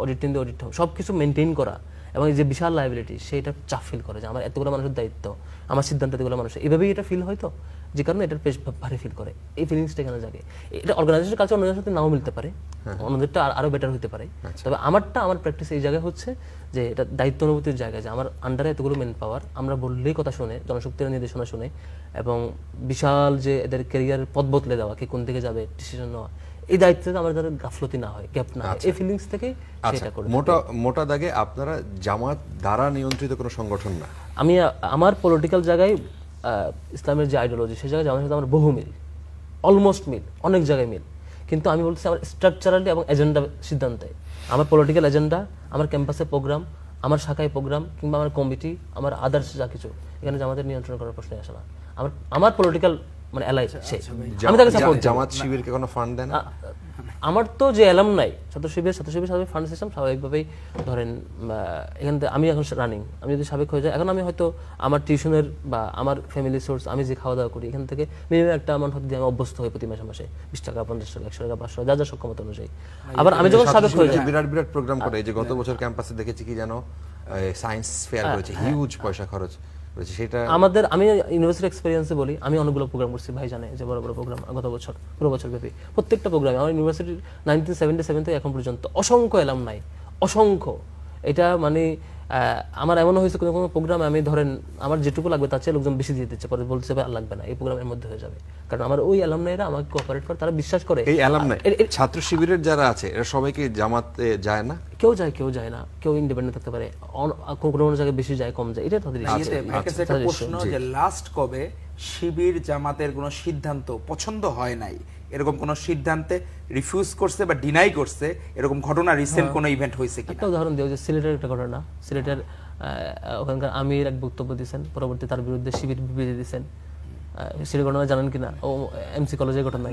অডিট টিম দিয়ে অডিট হয়, সব কিছু মেনটেন করা। এবং এই যে বিশাল লাইবিলিটি, সেইটা চাপ ফিল করে যে আমার এতগুলো মানুষের দায়িত্ব, আমার সিদ্ধান্ত এতগুলো মানুষের, এভাবেই এটা ফিল হয়। তো যে কারণে এটা বেশ ভারী ফিল করে, এই ফিলিংসটা এখানে জাগে। এটা অর্গানাইজেশন কালচার অন্যদের সাথে নাও মিলতে পারে, অন্যদেরটা আরো বেটার হতে পারে, তবে আমার প্র্যাকটিস এই জায়গায় হচ্ছে যে এটা দায়িত্ব অনুভূতির জায়গা, যে আমার আন্ডারে এতগুলো মেন পাওয়ার, আমরা বললেই কথা শুনে, জনশক্তির নির্দেশনা শুনে, এবং বিশাল যে এদের ক্যারিয়ারের পথ বদলে দেওয়া, কে কোন দিকে যাবে ডিসিশন নেওয়া, এই দায়িত্বে আমাদের গাফলতি না হয়, গ্যাপ না হয়, এই ফিলিংস থেকেই সেটা করে। মোটা দাগে আপনারা জামাত দ্বারা নিয়ন্ত্রিত কোনো সংগঠন না। আমি আমার পলিটিক্যাল জায়গায় ইসলামের যে আইডিওলজি, সেই জায়গায় জামাতের সাথে আমার বহু মিল, অলমোস্ট মিল, অনেক জায়গায় মিল। কিন্তু আমি বলছি আমার স্ট্রাকচারালি এবং এজেন্ডা সিদ্ধান্তে, আমার পলিটিক্যাল এজেন্ডা, আমার ক্যাম্পাসে প্রোগ্রাম, আমার শাখায় প্রোগ্রাম, কিংবা আমার কমিটি, আমার আদার্স যা কিছু, এখানে জামাতের নিয়ন্ত্রণ করার প্রশ্ন আসে না। আমার পলিটিক্যাল মানে এলাই সে, আমি তাকে সাপোর্ট। জামাত শিবিরকে কোনো ফান্ড দেন? আমার তো যে অ্যালাম নাই ছাত্র শিবির সাবেক ফান্ড সিস্টেম স্বাভাবিকভাবেই ধরেন এখান থেকে আমি এখন রানিং, আমি যদি সাবেক হয়ে যাই, এখন আমি হয়তো আমার টিউশনের বা আমার ফ্যামিলি সোর্স, আমি যে খাওয়া দাওয়া করি, এখান থেকে মিনিমাম একটা অ্যামাউন্ট হতে আমি অভ্যস্ত হই প্রতি মাসে 20 টাকা, 50 টাকা, 100 টাকা, 500 যা যা সক্ষমতা অনুযায়ী। আবার আমি যখন সাবেক হয়ে যাই, বিরাট প্রোগ্রাম করে, এই যে গত বছর ক্যাম্পাসে দেখেছি কি যেন সায়েন্স ফেয়ার করেছে, হিউজ পয়সা খরচ করেছে। সেটা আমি ইউনিভার্সিটি এক্সপেরিয়েন্সে বলি, আমি অনেকগুলো প্রোগ্রাম করছি, ভাই জানে যে বড় বড় প্রোগ্রাম গত বছর, পুরো বছর ব্যাপী প্রত্যেকটা প্রোগ্রামে আমার ইউনিভার্সিটির 1977 থেকে এখন পর্যন্ত অসংখ্য এলাম নাই, অসংখ্য। এটা মানে আমার এমন হয়েছে কোনো কোনো প্রোগ্রামে আমি ধরেন আমার যেটুকু লাগবে তার চেয়ে লোকজন বেশি দিয়ে দিচ্ছে, পরে বলতে আর লাগবে না, এই প্রোগ্রামের মধ্যে হয়ে যাবে, কারণ আমার ওই অ্যালামনাইরা আমাকে কোঅপারেট করে, তারা বিশ্বাস করে। এই অ্যালামনাই ছাত্র শিবিরের যারা আছে এরা সবাইকে জামাতে যায় না? কেউ যায় না, কেউ ইন্ডিপেন্ডেন্ট থাকতে পারে, কোনো কোনো জায়গায় বেশি যায়, কম যায়, এটা তাদের একটা প্রশ্ন যে লাস্ট কবে শিবির জামাতের কোনো সিদ্ধান্ত পছন্দ হয় নাই, এরকম কোন সিদ্ধান্তে রিফিউজ করছে বা ডিনাই করছে, এরকম ঘটনা রিসেন্ট কোনো ইভেন্ট হয়েছে কি? একটা উদাহরণ দিও, যে সিলেটের একটা ঘটনা, সিলেটের ওখানকার আমির এক বক্তব্য দিয়েছেন, পরবর্তী তার বিরুদ্ধে শিবির বিবৃতি দিয়েছেন, সেটা ঘটনা জানেন কিনা? ও এমসি কলেজের ঘটনা।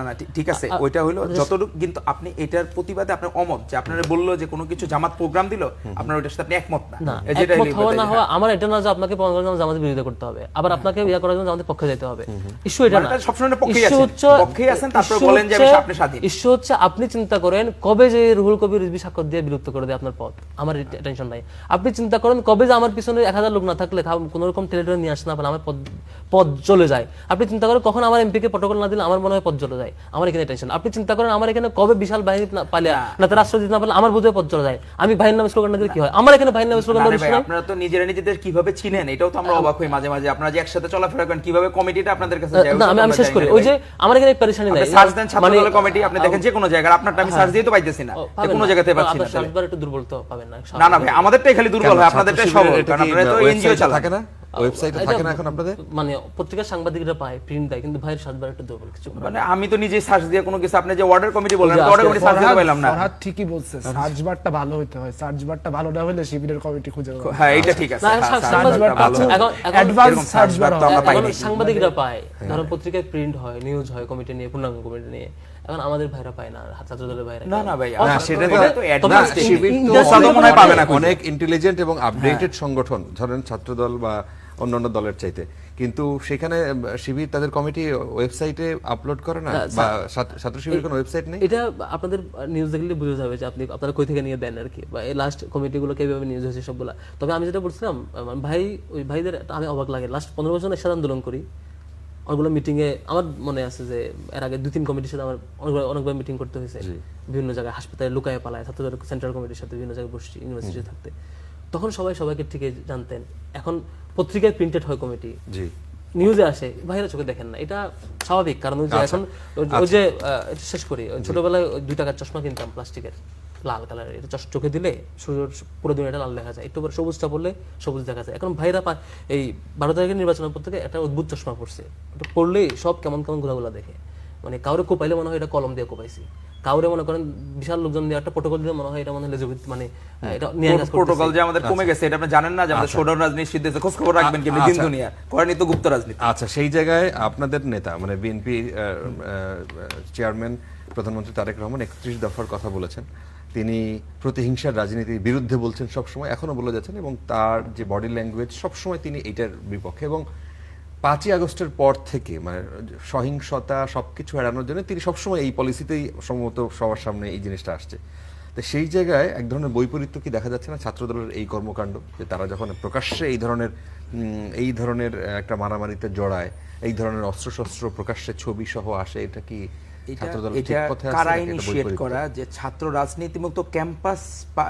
না ঠিক আছে, ওইটা হলো যতটুকু, কিন্তু আপনি এটার প্রতিবাদে আপনার অমত, যে আপনারা বললো যে কোনো কিছু জামাত প্রোগ্রাম দিল, আপনার ওইটার সাথে আপনি একমত না। একমত হওয়া না হওয়া আমার এটা না যে আপনাকে জামাতের বিরোধিতা করতে হবে, আবার আপনাকে ইয়া করার জন্য জামাতের পক্ষে যেতে হবে, ইস্যু এটা না। সবসময় পক্ষেই আছেন, তারপর বলেন যে আপনি স্বাধীন। ইস্যু হচ্ছে আপনি চিন্তা করেন কবে যে রুহুল কবির রিজভী স্বাক্ষর দিয়ে বিলুপ্ত করে দেয় আপনার পদ, আমার টেনশন নাই। আপনি চিন্তা করেন কবে যে আমার পিছনে 1000 লোক না থাকলে কোনো রকম টেলিটরে নিয়ে আসে না, আমার পদ চলে যায়। আপনি চিন্তা করেন কখন আমার এমপি কে প্রটোকল না দিলে আমার মনে হয় পদ চলে যায়, আমার এখানে টেনশন। আপনি চিন্তা করেন আমার এখানে কবে বিশাল বাহিনী পালিয়ে না তার রাষ্ট্র দিতে না পারলে আমার বোধহয় পদ চলে যায়, আমি ভাইয়ের নামে স্লোগান না দিলে কি হয়? আমার এখানে ভাইয়ের নামে স্লোগান দিলে আপনারা তো নিজেদের কিভাবে চিনেন এটাও তো আমরা অবাক হই মাঝে মাঝে। আপনারা যে একসাথে চলাফেরা করেন, কিভাবে কমিটিটা আপনাদের কাছে যায়? না আমি শেষ করি, ওই যে আমার এখানে পেরেশানি নাই, সার্চ দেন ছাত্র দলের কমিটি, আপনি দেখেন যে কোনো জায়গায়, আপনারটা আমি সার্চ দিয়ে তো পাইতেছি না, কোনো জায়গাতে পাচ্ছি না। সার্চবার একটু দুর্বল তো পাবেন না। না ভাই, আমাদেরটাই খালি দুর্বল হয়, আপনাদেরটাই সবল, কারণ আপনারা তো এনজিও চালান। থাকে না ওয়েবসাইটে, থাকে না এখন আপনাদের? মানে পত্রিকার সাংবাদিকরা পায়, প্রিন্ট দেয়, কিন্তু ভাইয়ের সার্চবার একটু দুর্বল কিছু। মানে আমি তো নিজে সার্চ দিয়ে কোনো কিছু, আপনি যে ওয়ার্ডার কমিটি বলেন, ওয়ার্ডার কমিটি সার্চ দিতে পারলাম না। ফরহাদ ঠিকই বলছে, সার্চ বারটা ভালো হতে হয়, সার্চ বারটা ভালো না হলে শিবিরের কমিটি খুঁজে পাবে। হ্যাঁ এটা ঠিক আছে, অ্যাডভান্স সার্চ বার তো আমরা পাই না, সাংবাদিকরা পায়, ধরো পত্রিকায় প্রিন্ট হয়, নিউজ হয়, কমিটি নিয়ে, পূর্ণাঙ্গ কমিটি নিয়ে, এখন আমাদের ভাইরা পায় না, ছাত্র দলের ভাইরা। না ভাই, সেটা তো শিবির তো পাবে না, অনেক ইন্টেলিজেন্ট এবং আপডেটেড সংগঠন, ধরেন ছাত্রদল বা অন্যান্য দলের চাইতে, কিন্তু সেখানে শিবির তাদের কমিটি ওয়েবসাইটে আপলোড করে না, বা ছাত্র শিবিরের কোনো ওয়েবসাইট নেই। এটা আপনাদের নিউজ দেখলে বুঝে যাবে যে আপনি আপনারা কই থেকে নিয়ে দেন আর কি, বা এই লাস্ট কমিটিগুলো কিভাবে নিউজ হয়েছে সবগুলা। তবে আমি যেটা বলছিলাম, ভাই ওই ভাইদের আমি অবাক লাগে, লাস্ট 15 বছর একসাথে আন্দোলন করি, অনেকগুলো মিটিংয়ে আমার মনে আছে যে এর আগে 2-3 কমিটির সাথে আমার অনেকবার মিটিং করতে হয়েছে, বিভিন্ন জায়গায়, হাসপাতালে লুকায় পালায়, ছাত্রদের সেন্ট্রাল কমিটির সাথে বিভিন্ন জায়গায় বসছি ইউনিভার্সিটি থাকতে, তখন সবাইকে ঠিকই জানতেন। এখন পত্রিকায় প্রিন্টেড হয় কমিটি, নিউজে আসে, ভাইরা চোখে দেখেন না, এটা স্বাভাবিক, কারণ ওই যে এখন ওই যে শেষ করি, ছোটবেলায় 2 টাকার চশমা কিনতাম প্লাস্টিকের, লাল কালারের, এটা চোখে দিলে সূর্য পুরো দুনিয়াটা লাল দেখা যায়, একটু পরে সবুজটা পড়লে সবুজ দেখা যায়। এখন ভাইরা এই 12 তারিখের নির্বাচনের পর থেকে একটা অদ্ভুত চশমা পড়ছে, ওটা পড়লেই সব কেমন কেমন ঘোলাগুলা দেখে, মানে কাউরে কোপাইলে মনে হয় এটা কলম দিয়ে কোপাইছি, কাউরে মনে করেন বিশাল লোকজন দিয়ে একটা প্রোটোকল দিয়ে মনে হয় এটা মনে হয় লেজুবিদ, মানে এটা নিয়ে কাজ করতেছে। প্রোটোকল যে আমাদের কমে গেছে এটা আপনি জানেন না, যে আমাদের শোডাউন রাজনীতি সিদ্ধান্ত খোঁজ খবর রাখবেন কি দিন দুনিয়া করেনি তো গুপ্ত রাজনীতি। আচ্ছা, সেই জায়গায় আপনাদের নেতা মানে বিএনপি চেয়ারম্যান প্রধানমন্ত্রী তারেক রহমান 31 দফার কথা বলেছেন, তিনি প্রতিহিংসার রাজনীতির বিরুদ্ধে বলছেন সবসময়, এখনো বলে যাচ্ছেন, এবং তার যে বডি ল্যাঙ্গুয়েজ সবসময় তিনি এইটার বিপক্ষে, এবং 5ই আগস্টের পর থেকে মানে সহিংসতা সবকিছু এড়ানোর জন্য তিনি সবসময় এই পলিসিতেই সম্ভবত সবার সামনে এই জিনিসটা আসছে। তো সেই জায়গায় এক ধরনের বৈপরীত্য কি দেখা যাচ্ছে না ছাত্রদলের এই কর্মকাণ্ড, যে তারা যখন প্রকাশ্যে এই ধরনের একটা মারামারিতে জড়ায়, এই ধরনের অস্ত্রশস্ত্র প্রকাশ্যে ছবি সহ আসে, এটা কি ছাত্রদল ঠিক পথে আছে কারা নাকি এটা ইনিশিয়েট বৈপরীত্য? করা যে ছাত্র রাজনীতিমুক্ত ক্যাম্পাস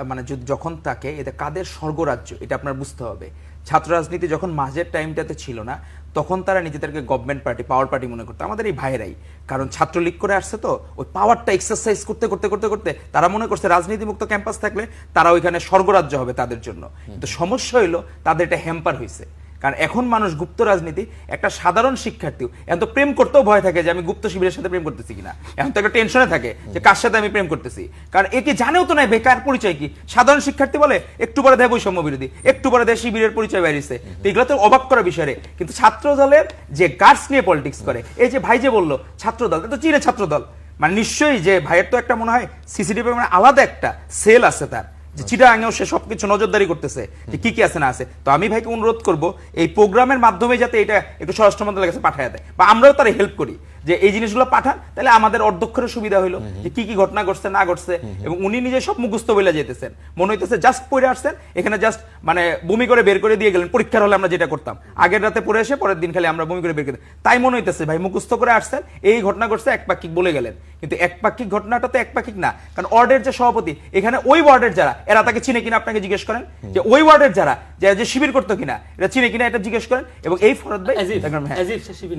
মানে যখন থাকে এটা কাদের স্বর্গরাজ্য এটা আপনার বুঝতে হবে। ছাত্র রাজনীতি যখন মাঝের টাইমটাতে ছিল না তখন তারা নিজেদেরকে গভর্নমেন্ট পার্টি পাওয়ার পার্টি মনে করতো, আমাদের এই ভাইরাই, কারণ ছাত্রলীগ করে আসছে তো ওই পাওয়ারটা এক্সারসাইজ করতে করতে করতে করতে তারা মনে করছে রাজনীতি মুক্ত ক্যাম্পাস থাকলে তারা ওইখানে স্বর্গরাজ্য হবে তাদের জন্য। কিন্তু সমস্যা হইলো তাদের এটা হ্যাম্পার হয়েছে, কারণ এখন মানুষ গুপ্ত রাজনীতি, একটা সাধারণ শিক্ষার্থীও এখন তো প্রেম করতেও ভয় থাকে যে আমি গুপ্ত শিবিরের সাথে প্রেম করতেছি কিনা, এখন তো একটা টেনশনে থাকে যে কার সাথে আমি প্রেম করতেছি, কারণ একে জানেও তো নাই বেকার পরিচয় কি। সাধারণ শিক্ষার্থী বলে একটু পরে দেয় বৈষম্য বিরোধী, একটু পরে দেয় শিবিরের পরিচয় বেরিয়েছে, তো এগুলো তো অবাক করা বিষয় রে। কিন্তু ছাত্র দলের যে গার্ডস নিয়ে পলিটিক্স করে, এই যে ভাই যে বললো ছাত্র দল, তো চিরে ছাত্র দল, মানে নিশ্চয়ই যে ভাইয়ের তো একটা মনে হয় সিসিটিভি মানে আলাদা একটা সেল আছে তার, যে চিটাগাঙেও সে সবকিছু নজরদারি করতেছে যে কি কি আছে না আছে। তো আমি ভাইকে অনুরোধ করব এই প্রোগ্রামের মাধ্যমে যাতে এটা একটু স্বরাষ্ট্র মন্ত্রণালয়ের কাছে পাঠায় দেয়, বা আমরাও তারা হেল্প করি যে এই জিনিসগুলো পাঠান, তাহলে আমাদের অধ্যক্ষের সুবিধা হইলো যে কি কি ঘটনা ঘটছে না ঘটছে। এবং উনি নিজে সব মুখস্থ বলে যেতেছেন, মনে হইতেছে জাস্ট পড়ে আসছেন এখানে, জাস্ট মানে বমি করে বের করে দিয়ে গেলেন। পরীক্ষার হলে আমরা যেটা করতাম আগের রাতে পড়ে এসে পরের দিন খালি আমরা বমি করে বের করে, তাই মনে হইতেছে ভাই মুখস্থ করে আসছেন, এই ঘটনা ঘটছে একপাক্ষিক বলে গেলেন। কিন্তু একপাক্ষিক ঘটনাটা তো একপাক্ষিক না, কারণ ওয়ার্ডের যে সভাপতি এখানে ওই ওয়ার্ডের যারা এরা তাকে চিনে কিনা আপনাকে জিজ্ঞেস করেন, যে ওই ওয়ার্ডের যারা যে শিবির করতো কিনা এটা চিনে কিনা এটা জিজ্ঞেস করেন। এবং এই ফরদ ভাই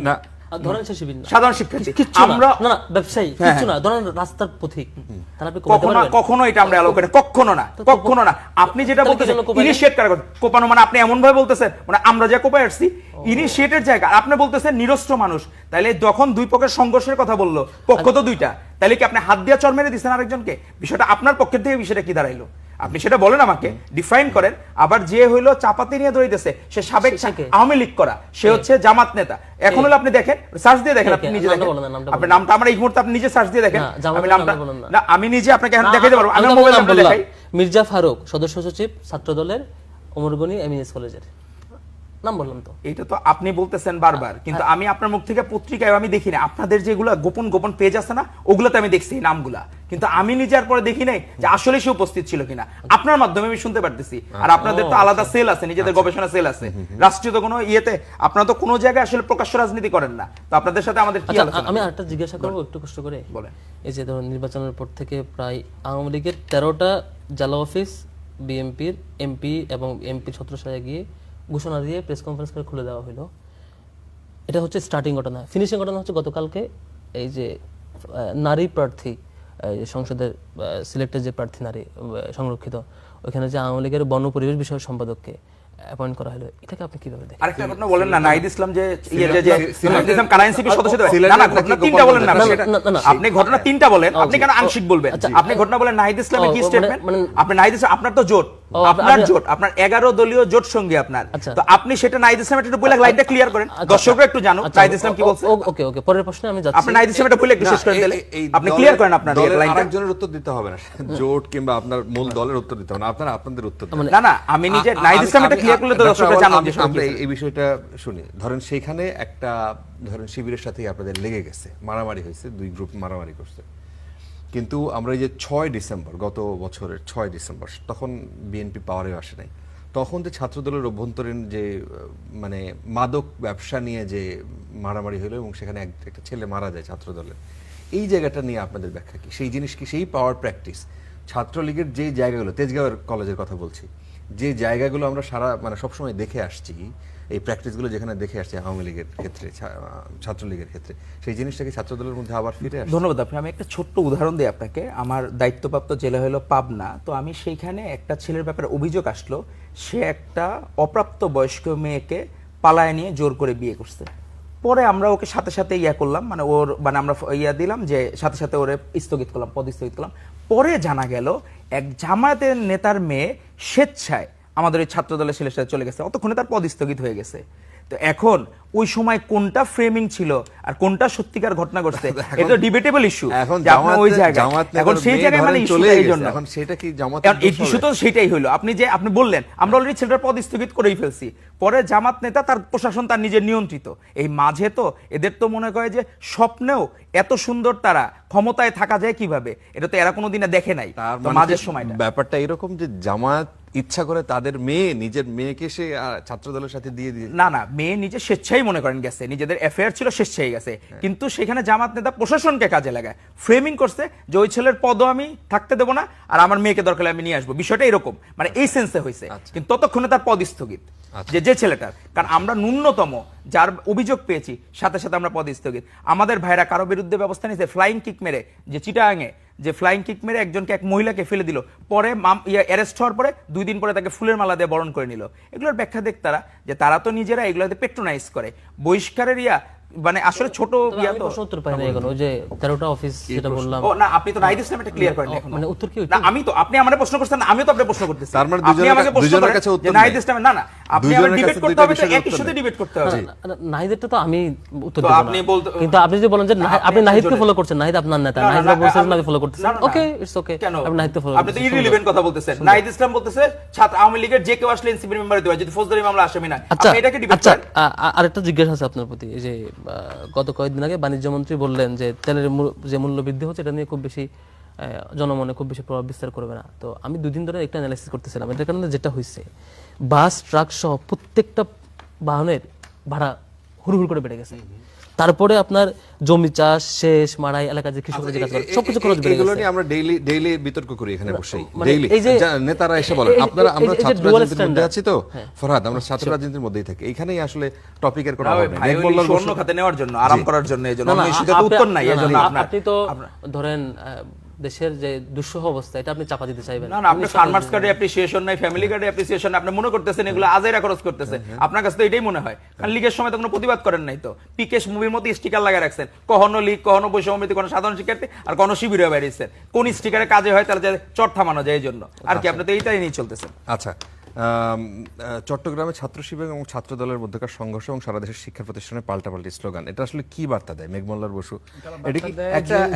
না ধরেন সে শিবির না, সাধারণ শিক্ষার্থী আমরা না ব্যবসায়ী কিছু না, ধরেন রাস্তার পথিক, তাহলে আপনি কখনো এটা আমরা অ্যালাউ করি কখনো না, কখনো না। আপনি যেটা বলতেছেন ইনিশিয়েট করা কোপানো, মানে আপনি এমন ভাবে বলতেছেন মানে আমরা যা কোপায় আসছি ইনিশিয়েটের জায়গা, আপনি বলতেছেন নিরস্ত্র মানুষ, তাইলে যখন দুই পক্ষের সংঘর্ষের কথা বললো পক্ষ তো দুইটা, তাইলে কি আপনি হাত দিয়া চর মেরে দিচ্ছেন আরেকজনকে? বিষয়টা আপনার পক্ষের থেকে বিষয়টা কি দাঁড়াইলো আপনি সেটা বলেন আমাকে, ডিফাইন করেন। আবার যে হইলো চাপাতি নিয়ে দৌড়াইতেছে সে সাবেক আওয়ামী লীগ করা, সে হচ্ছে জামাত নেতা। এখন হলো আপনি দেখেন, সার্চ দিয়ে দেখেন, আপনি নিজে দেখেন আপনার নামটা, আমার এই মুহূর্তে আপনি নিজে সার্চ দিয়ে দেখেন, আমি নামটা না আমি নিজে আপনাকে দেখাইতে পারবো, আমি মোবাইল নাম্বার দেখাই। মির্জা ফারুক, সদস্য সচিব ছাত্র দলের অমরগনি এমএস কলেজের নাম বললাম তো। এটা তো আপনি বলতেছেন বারবার, কিন্তু আমি আপনার মুখ থেকে পত্রিকায় আমি দেখি না, আপনাদের যেগুলো গোপন গোপন পেজ আছে না ওগুলোতে আমি দেখছি এই নামগুলা, কিন্তু আমি নিজের পরে দেখি নাই যে আসলে সে উপস্থিত ছিল কিনা। আপনার মাধ্যমে আমি শুনতে পারতেছি, আর আপনাদের তো আলাদা সেল আছে, নিজেদের গবেষণা সেল আছে, রাষ্ট্রীয় তো কোনো ইয়েতে আপনারা তো কোনো জায়গায় আসলে প্রকাশ্য রাজনীতি করেন না, তো আপনাদের সাথে আমাদের কি আলোচনা? আমি আরেকটা জিজ্ঞাসা করবো একটু কষ্ট করে, বলেন। এই যে ধরুন নির্বাচনের পর থেকে প্রায় আওয়ামী লীগের 13টা জেলা অফিস বিএনপির এমপি এবং এমপি ছত্রছায়ায় গিয়ে ঘোষণা দিয়ে প্রেস কনফারেন্স করে খুলে দেওয়া হলো, এটা হচ্ছে স্টার্টিং ঘটনা। ফিনিশিং ঘটনা হচ্ছে গতকালকে এই যে নারী প্রার্থী সংসদের সিলেক্টেড যে প্রার্থী নারী সংরক্ষিত, ওইখানে যে আওয়ামী লীগের বন পরিবেশ বিষয়ক সম্পাদককে অ্যাপয়েন্ট করা হলো, এটাকে আপনি কিভাবে দেখেন? আরেকটা ঘটনা বলেন না, নাহিদ ইসলাম যে নাহিদ ইসলাম কারাইনসিপি সদস্য, না না ঘটনা তিনটা বলেন না, আপনি ঘটনা তিনটা বলেন, আপনি কেন আংশিক বলবেন? আপনি ঘটনা বলেন নাহিদ ইসলামের কি স্টেটমেন্ট, আপনি নাহিদ ইসলাম আপনার তো জোট, আপনার জোট, আপনার 11 দলীয় জোট সঙ্গী আপনার, তো আপনি সেটা নাহিদ ইসলামের একটু বলে লাইনটা ক্লিয়ার করেন, দর্শকরা একটু জানুক নাহিদ ইসলাম কি বলছে। ওকে ওকে, পরের প্রশ্নে আমি যাচ্ছি। আপনি নাহিদ ইসলাম এটা বলে একটু শেষ করে দিলে আপনি ক্লিয়ার করেন আপনার লাইনটা। আরেকজনের উত্তর দিতে হবে না, জোট কিংবা আপনার মূল দলের উত্তর দিতে হবে না, আপনারা আপনাদের উত্তর দিন। না না আমি নিজে নাহিদ ইসলাম এটা ক্লিয়ার করলে তো দর্শকরা জানুক। আমরা এই বিষয়টা শুনি, ধরেন সেইখানে একটা ধরেন শিবিরের সাথেই আপনাদের লেগে গেছে, মারামারি হয়েছে, দুই গ্রুপ মারামারি করছে, কিন্তু আমরা এই যে 6 ডিসেম্বর গত বছরের 6 ডিসেম্বর তখন বিএনপি পাওয়ারে আসে নাই, তখন যে ছাত্রদলের অভ্যন্তরীণ যে মানে মাদক ব্যবসা নিয়ে যে মারামারি হলো এবং সেখানে একটা ছেলে মারা যায় ছাত্রদলের, এই জায়গাটা নিয়ে আপনাদের ব্যাখ্যা কি? সেই জিনিস কি সেই পাওয়ার প্র্যাকটিস ছাত্রলীগের যে জায়গাগুলো, তেজগাঁওয়ের কলেজের কথা বলছি, যে জায়গাগুলো আমরা সারা মানে সবসময় দেখে আসছি এই প্র্যাকটিসগুলো যেখানে দেখে আসছে আওয়ামী লীগের ক্ষেত্রে, ছাত্রলীগের ক্ষেত্রে, সেই জিনিসটাকে ছাত্রদলের মধ্যে আবার ফিরে আসছে? ধন্যবাদ আপনি। আমি একটা ছোট্ট উদাহরণ দিই আপনাকে। আমার দায়িত্বপ্রাপ্ত জেলা হলো পাবনা। তো আমি সেইখানে একটা ছেলের ব্যাপারে অভিযোগ আসলো, সে একটা অপ্রাপ্ত বয়স্ক মেয়েকে পালায় নিয়ে জোর করে বিয়ে করছে। পরে আমরা ওকে সাথে সাথে ইয়া করলাম, মানে ওর মানে আমরা ইয়া দিলাম যে সাথে সাথে ওরে স্থগিত করলাম, পদ স্থগিত করলাম। পরে জানা গেল এক জামায়াতের নেতার মেয়ে স্বেচ্ছায় আমাদের ওই ছাত্র দলের ছেলের সাথে চলে গেছে, অতক্ষণে তার পদ স্থগিত হয়ে গেছে। তো এখন ওই সময় কোনটা ফ্রেমিং ছিল আর কোনটা সত্যিকার ঘটনা ঘটছে, এটা ডিবেটেবল ইস্যু। এখন ওই জায়গায় এখন সেই জায়গায় মানে চলে এই জন্য এখন সেটা কি জামাত ইস্যু তো সেটাই হলো। আপনি বললেন আমরা অলরেডি ছেলেটার পদ স্থগিত করেই ফেলছি, পরে জামাত নেতা তার প্রশাসন তার নিজের নিয়ন্ত্রিত। এই মাঝে তো এদের তো মনে করে যে স্বপ্নেও এত সুন্দর তারা ক্ষমতায় থাকা যায় কিভাবে, এটা তো এরা কোনোদিনে দেখে নাই। তার তো মানে মাঝের কি সময়টা ব্যাপারটা এরকম যে জামাত ইচ্ছা করে তাদের নিজের মেয়েকে সে ছাত্রদলের সাথে দিয়ে দিয়ে? না, মেয়ে নিজে স্বেচ্ছাই মনে করেন গেছে, নিজেদের অ্যাফেয়ার ছিল, স্বেচ্ছাই গেছে। কিন্তু সেখানে জামাত নেতা প্রশাসনকে কাজে লাগায়, ফ্রেমিং করছে যে ওই ছেলের পদও আমি থাকতে দেবো না, আর আমার মেয়েকে দরকার হলে আমি নিয়ে আসবো। বিষয়টা এরকম, মানে এই সেন্সে হয়েছে। কিন্তু ততক্ষণে তার পদ স্থগিত, যে ছেলেটার। কারণ আমরা ন্যূনতম যার অভিযোগ পেয়েছি সাথে সাথে আমরা পদ স্থগিত। আমাদের ভাইরা কারো বিরুদ্ধে ব্যবস্থা নিয়েছে, ফ্লাইং কিক মেরে, যে চিটাগাঙে যে ফ্লাইং কিক মেরে একজনকে, এক মহিলাকে ফেলে দিল, পরে অ্যারেস্ট হওয়ার পরে 2 দিন পরে তাকে ফুলের মালা দিয়ে বরণ করে নিল। এগুলোর ব্যাখ্যা দেখ তারা, যে তারা তো নিজেরা এগুলোতে পেট্রোনাইজ করে, বহিষ্কারের মানে আসলে ছোট আমি প্রশ্ন উত্তর পাই না এখন, ওই যে 13টা অফিস যেটা বললাম। ও না, আপনি তো নাহিদ ইসলাম এটা ক্লিয়ার করেন এখন। মানে উত্তর কি না, আমি তো, আপনি আমারে প্রশ্ন করছেন না, আমিও তো আপনাকে প্রশ্ন করতেছি। তার মানে আপনি আমাকে প্রশ্ন দুজনের করেন কাছে উত্তর যে নাহিদ নেই। ইসলাম, না আপনি আবার ডিবেট করতে হবে, তো একই সাথে ডিবেট করতে হবে। নাহিদেরটা তো আমি উত্তর তো দেব আপনি না, বলতে, কিন্তু আপনি যদি বলেন যে আপনি নাহিদকে ফলো করছেন, নাহিদ আপনার নেতা, নাহিদ বলছেন আমি ফলো করতেছি, ওকে ইটস ওকে, আপনি নাহিদকে ফলো আপনি তো ইররিলেভেন্ট কথা বলতেছেন। নাহিদ ইসলাম বলতেছে ছাত্র আওয়ামী লীগের যে কেউ আসলে এনসিপির মেম্বার হতে পারে যদি ফৌজদারি মামলা আসামি না। আচ্ছা আপনি এটাকে ডিবেট আচ্ছা, করেন। আরেকটা জিজ্ঞাসা আছে আপনার প্রতি। এই যে গত কয়েকদিন আগে বাণিজ্য মন্ত্রী বললেন যে তেলের যে মূল্য বৃদ্ধি হচ্ছে এটা নিয়ে খুব বেশি জনমনে খুব বেশি প্রভাব বিস্তার করবে না। তো আমি 2 দিন ধরে একটা অ্যানালাইসিস করতেছিলাম, এটার কারণে যেটা হয়েছে, বাস ট্রাক সহ প্রত্যেকটা বাহনের ভাড়া হুড় করে বেড়ে গেছে। তারপরে আপনার জমি চাষ, শেষ মাড়াই এলাকায় যে কৃষকরা যে কাজ করে সবকিছু খরচ বেড়ে এগুলো গেছে। নিয়ে আমরা ডেইলি বিতর্ক করি এখানে বসে, মানে ডেইলি এই যে নেতারা এসে বলেন আমরা এই যে ছাত্র dual রাজনীতির মধ্যে standard। আছি তো ফরহাদ, আমরা ছাত্র রাজনীতির মধ্যেই থাকি, এইখানেই আসলে টপিকের কোনো না, অভাব ওই নেই। ভাই ওই মেঘমল্লার স্বর্ণ খাতে নেওয়ার জন্য, আরাম করার জন্য, এই জন্য না, না, আমি সেটা তো উত্তর নাই, এই জন্য আপনি তো ধরেন দেশের যে দুঃসহ অবস্থা এটা আপনি চাপা দিতে চাইবেন না, আপনি ফার্মার্স কার্ডে অ্যাপ্রিসিয়েশন নাই, ফ্যামিলি কার্ডে অ্যাপ্রিসিয়েশন, আপনি মনে করতেছেন এগুলো আজেরা খরচ করতেছে। আপনার কাছে তো এটাই মনে হয়, কারণ লিগের সময় তো কোনো প্রতিবাদ করেন নাই, তো পিকেশ মুভির মতো স্টিকার লাগায় রাখছেন, কখনো লীগ, কখনো বৈষম্যবিরোধী, কোনো সাধারণ শিক্ষার্থী, আর কোনো শিবিরে বেরিয়েছেন। কোন স্টিকারে কাজে হয় তাহলে চট থামানো যায়, এই জন্য আর কি, আপনি তো এইটাই নিয়ে চলতেছেন। আচ্ছা, চট্টগ্রামে ছাত্র শিবির এবং ছাত্র দলের মধ্যকার সংঘর্ষ এবং সারা দেশের শিক্ষা প্রতিষ্ঠানে পাল্টাপাল্টি স্লোগান, এটা আসলে কি বার্তা দেয় মেঘমল্লার বসু? এটা কি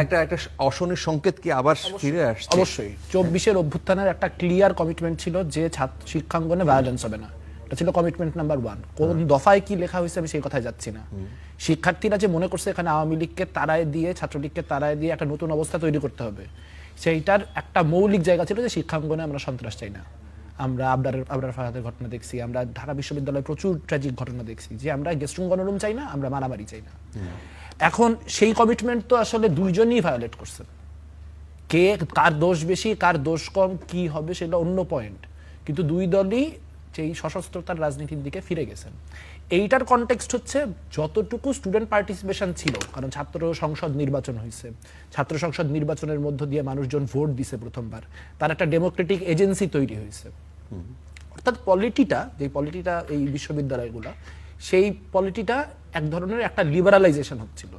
একটা অশনির সংকেত কি আবার ফিরে আসছে? অবশ্যই 24-এর অভ্যুত্থানের একটা ক্লিয়ার কমিটমেন্ট ছিল যে শিক্ষাঙ্গনে ভায়োলেন্স হবে না, এটা ছিল কমিটমেন্ট নাম্বার 1। কোন দফায় কি লেখা হয়েছে আমি সেই কথায় যাচ্ছি না। শিক্ষার্থীরা যে মনে করছে এখানে আওয়ামী লীগকে তাড়ায় দিয়ে, ছাত্রলীগকে তাড়ায় দিয়ে একটা নতুন অবস্থা তৈরি করতে হবে, সেইটার একটা মৌলিক জায়গা ছিল যে শিক্ষাঙ্গনে আমরা সন্ত্রাস চাই না। আমরা আবরার ফাহাদের ঘটনা দেখছি, আমরা ঢাকা বিশ্ববিদ্যালয়ে প্রচুর ট্র্যাজিক ঘটনা দেখছি, যে আমরা গেস্ট রুম গণরুম চাই না, আমরা মারামারি চাই না। এখন সেই কমিটমেন্ট তো আসলে দুইজনই ভায়োলেট করছে। কে কার দোষ বেশি, কার দোষ কম, কি হবে সেটা অন্য পয়েন্ট, কিন্তু দুই দলই সেই সশস্ত্রতার রাজনীতির দিকে ফিরে গেছেন। এইটার কনটেক্সট হচ্ছে যতটুকু স্টুডেন্ট পার্টিসিপেশন ছিল, কারণ ছাত্র সংসদ নির্বাচন হয়েছে, ছাত্র সংসদ নির্বাচনের মধ্য দিয়ে মানুষজন ভোট দিছে প্রথমবার, তার একটা ডেমোক্রেটিক এজেন্সি তৈরি হয়েছে। অর্থাৎ পলিটিটা, যে পলিটিটা এই বিশ্ববিদ্যালয়গুলো, সেই পলিটিটা এক ধরনের একটা লিবারালাইজেশন হচ্ছিল,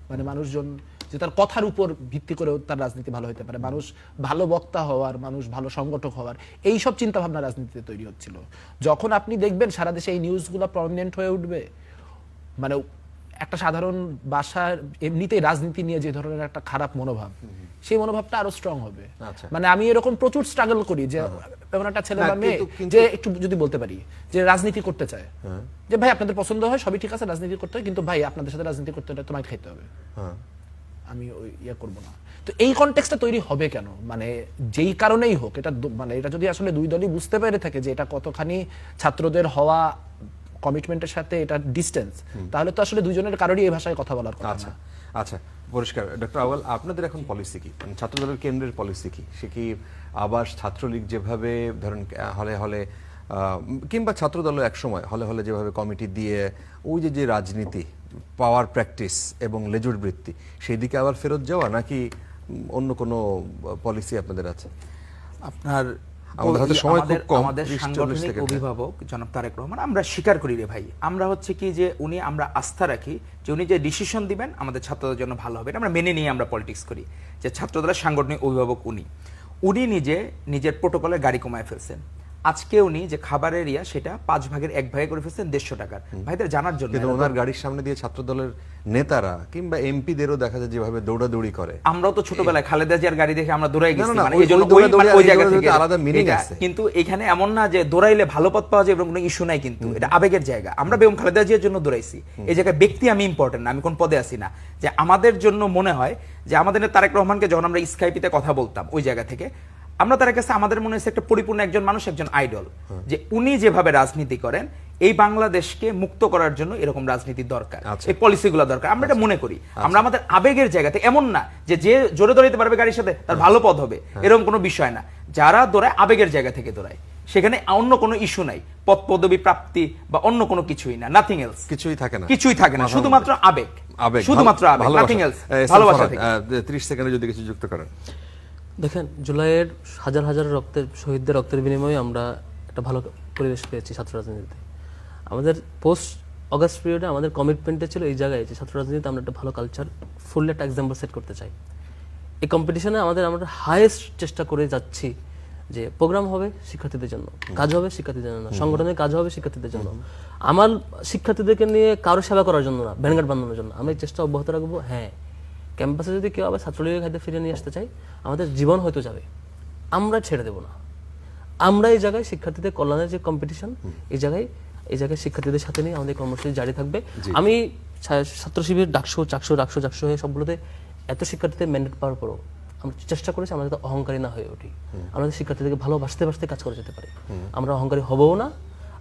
মানে মানুষজন যে তার কথার উপর ভিত্তি করেও তার রাজনীতি ভালো হতে পারে, মানুষ ভালো বক্তা হওয়ার, মানুষ ভালো সংগঠক হওয়ার, এই সব চিন্তা ভাবনা রাজনীতিতে তৈরি হচ্ছিল। যখন আপনি দেখবেন সারা দেশে এই নিউজগুলো প্রমিনেন্ট হয়ে উঠবে, মানে একটা সাধারণ বাসার এমনিতেই রাজনীতি নিয়ে যে ধরনের একটা খারাপ মনোভাব, সেই মনোভাবটা আরো স্ট্রং হবে। মানে আমি এরকম প্রচুর স্ট্রাগল করি যে এমন একটা ছেলে বা মেয়ে যে একটু যদি বলতে পারি যে রাজনীতি করতে চায়, যে ভাই আপনাদের পছন্দ হয় সবই ঠিক আছে, রাজনীতি করতে হয়, কিন্তু ভাই আপনাদের সাথে রাজনীতি করতে হলে তোমায় খাইতে হবে, আমি ওই ইয়ে করবো না। তো এই কনটেক্সটটা তৈরি হবে কেন, মানে যেই কারণেই হোক, এটা মানে এটা যদি আসলে দুই দলই বুঝতে পেরে থাকে যে এটা কতখানি ছাত্রদের হওয়া কমিটমেন্টের সাথে এটা ডিস্টেন্স, তাহলে তো আসলে দুইজনের কারোরই এই ভাষায় কথা বলার কথা না। আচ্ছা, পরিষ্কার। ডক্টর আউয়াল, আপনাদের এখন পলিসি কি, মানে ছাত্রদলের কেন্দ্রের পলিসি কি? সে কি আবার ছাত্রলীগ যেভাবে ধরেন হলে হলে কিংবা ছাত্রদল এক সময় হলে হলে যেভাবে কমিটি দিয়ে ওই যে রাজনীতি, পাওয়ার প্র্যাকটিস এবং লেজুর বৃত্তি, সেই দিকে আবার ফেরত যাওয়া, নাকি অন্য কোনো পলিসি আপনাদের আছে? আপনার আমাদের হাতে সময় খুব কম, আমাদের 30-40 সাংগঠনিক সেকেন্ড। অভিভাবক জনাব তারেক রহমান, আমরা স্বীকার করি রে ভাই, আমরা হচ্ছে কি যে উনি, আমরা আস্থা রাখি যে উনি যে ডিসিশন দিবেন আমাদের ছাত্রদের জন্য ভালো হবে, এটা আমরা মেনে নিয়ে আমরা পলিটিক্স করি, যে ছাত্রদলের সাংগঠনিক অভিভাবক উনি নিজের প্রোটোকলের গাড়ি কমায় ফেলছেন। আজকে উনি যে খাবারের সেটা 5 ভাগের 1 ভাগে করে ফেলছেন 150 টাকার। ভাইদের জানার জন্য, কিন্তু ওনার গাড়ির সামনে দিয়ে ছাত্রদলের নেতারা কিংবা এমপিদেরও দেখা যায় যেভাবে দৌড়াদৌড়ি করে। আমরাও তো ছোটবেলায় খালেদা জিয়ার গাড়ি দেখে আমরা দৌড়াই গেছি, না, মানে ওই এই জন্য দৌড়াদৌড়ি ওই জায়গা আর এই থেকে আলাদা meaning এটা, আছে। কিন্তু এখানে এমন না যে দৌড়াইলে ভালো পথ পাওয়া যায় এবং কোনো ইস্যু নাই, কিন্তু এটা আবেগের জায়গা। আমরা বেগম খালেদা জিয়ার জন্য দৌড়াইছি, এই জায়গায় ব্যক্তি আমি ইম্পর্টেন্ট না, আমি কোন পদে আছি না। যে আমাদের জন্য মনে হয় যে আমাদের তারেক রহমানকে যখন আমরা স্কাইপিতে কথা বলতাম ওই জায়গা থেকে, আমরা তার কাছে আমাদের মনে হয়েছে একটা পরিপূর্ণ একজন মানুষ, একজন আইডল, যে উনি যেভাবে রাজনীতি করেন এই বাংলাদেশকে মুক্ত করার জন্য এরকম রাজনীতি দরকার, এই পলিসিগুলো দরকার, আমরা এটা মনে করি। আমরা আমাদের আবেগের জায়গাতে, এমন না যে জোরে দৌড়াইতে পারবে গাড়ির সাথে তার ভালো পদ হবে, এরকম কোনো বিষয় না। যারা দৌড়ায় আবেগের জায়গা থেকে দৌড়ায়, সেখানে অন্য কোনো ইস্যু নাই, পদ পদবি প্রাপ্তি বা অন্য কোনো কিছুই না, নাথিং এলস, কিছুই থাকে না, কিছুই থাকে না, শুধুমাত্র আবেগ, শুধুমাত্র আবেগ, নাথিং এলস, ভালোবাসা থেকে। 30 সেকেন্ডে যদি কিছু যুক্ত করেন। দেখেন, জুলাইয়ের হাজার হাজার শহীদদের রক্তের বিনিময়ে আমরা একটা ভালো পরিবেশ পেয়েছি ছাত্র রাজনীতিতে। আমাদের পোস্ট অগাস্ট পিরিয়ডে আমাদের কমিটমেন্টে ছিল এই জায়গায় যে ছাত্র রাজনীতিতে আমরা একটা ভালো কালচার, ফুল একটা এক্সাম্পল সেট করতে চাই। এই কম্পিটিশনে আমরা হাইয়েস্ট চেষ্টা করে যাচ্ছি যে প্রোগ্রাম হবে শিক্ষার্থীদের জন্য, কাজ হবে শিক্ষার্থীদের জন্য, সংগঠনের কাজ হবে শিক্ষার্থীদের জন্য। আমার শিক্ষার্থীদেরকে নিয়ে কারো সেবা করার জন্য না, ব্যানগার্ড বানানোর জন্য। আমরা এই চেষ্টা অব্যাহত রাখবো। হ্যাঁ, ক্যাম্পাসে যদি কেউ আবার ছাত্রলীগের খাদ্য ফিরে নিয়ে আসতে চাই, আমাদের জীবন হয়তো যাবে, আমরা ছেড়ে দেব না। আমরা এই জায়গায় শিক্ষার্থীদের কল্যাণের যে কম্পিটিশন, এই জায়গায় শিক্ষার্থীদের সাথে নিয়ে আমাদের কর্মসূচি জারি থাকবে। আমি ছাত্র শিবির ডাকসু হয়ে সবগুলোতে এত শিক্ষার্থীদের ম্যান্ডেট পাওয়ার পরও আমরা চেষ্টা করেছি আমরা যাতে অহংকারী না হয়ে উঠি, আমাদের শিক্ষার্থীদেরকে ভালোবাসতে কাজ করে যেতে পারি। আমরা অহংকারী হবও না,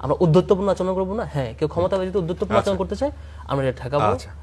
আমরা উদ্ধত্তপূর্ণ আচরণ করবো না। হ্যাঁ, কেউ ক্ষমতা যদি উদ্ধত্তপূর্ণ আচরণ করতে চায় আমরা এটা ঠেকাবো।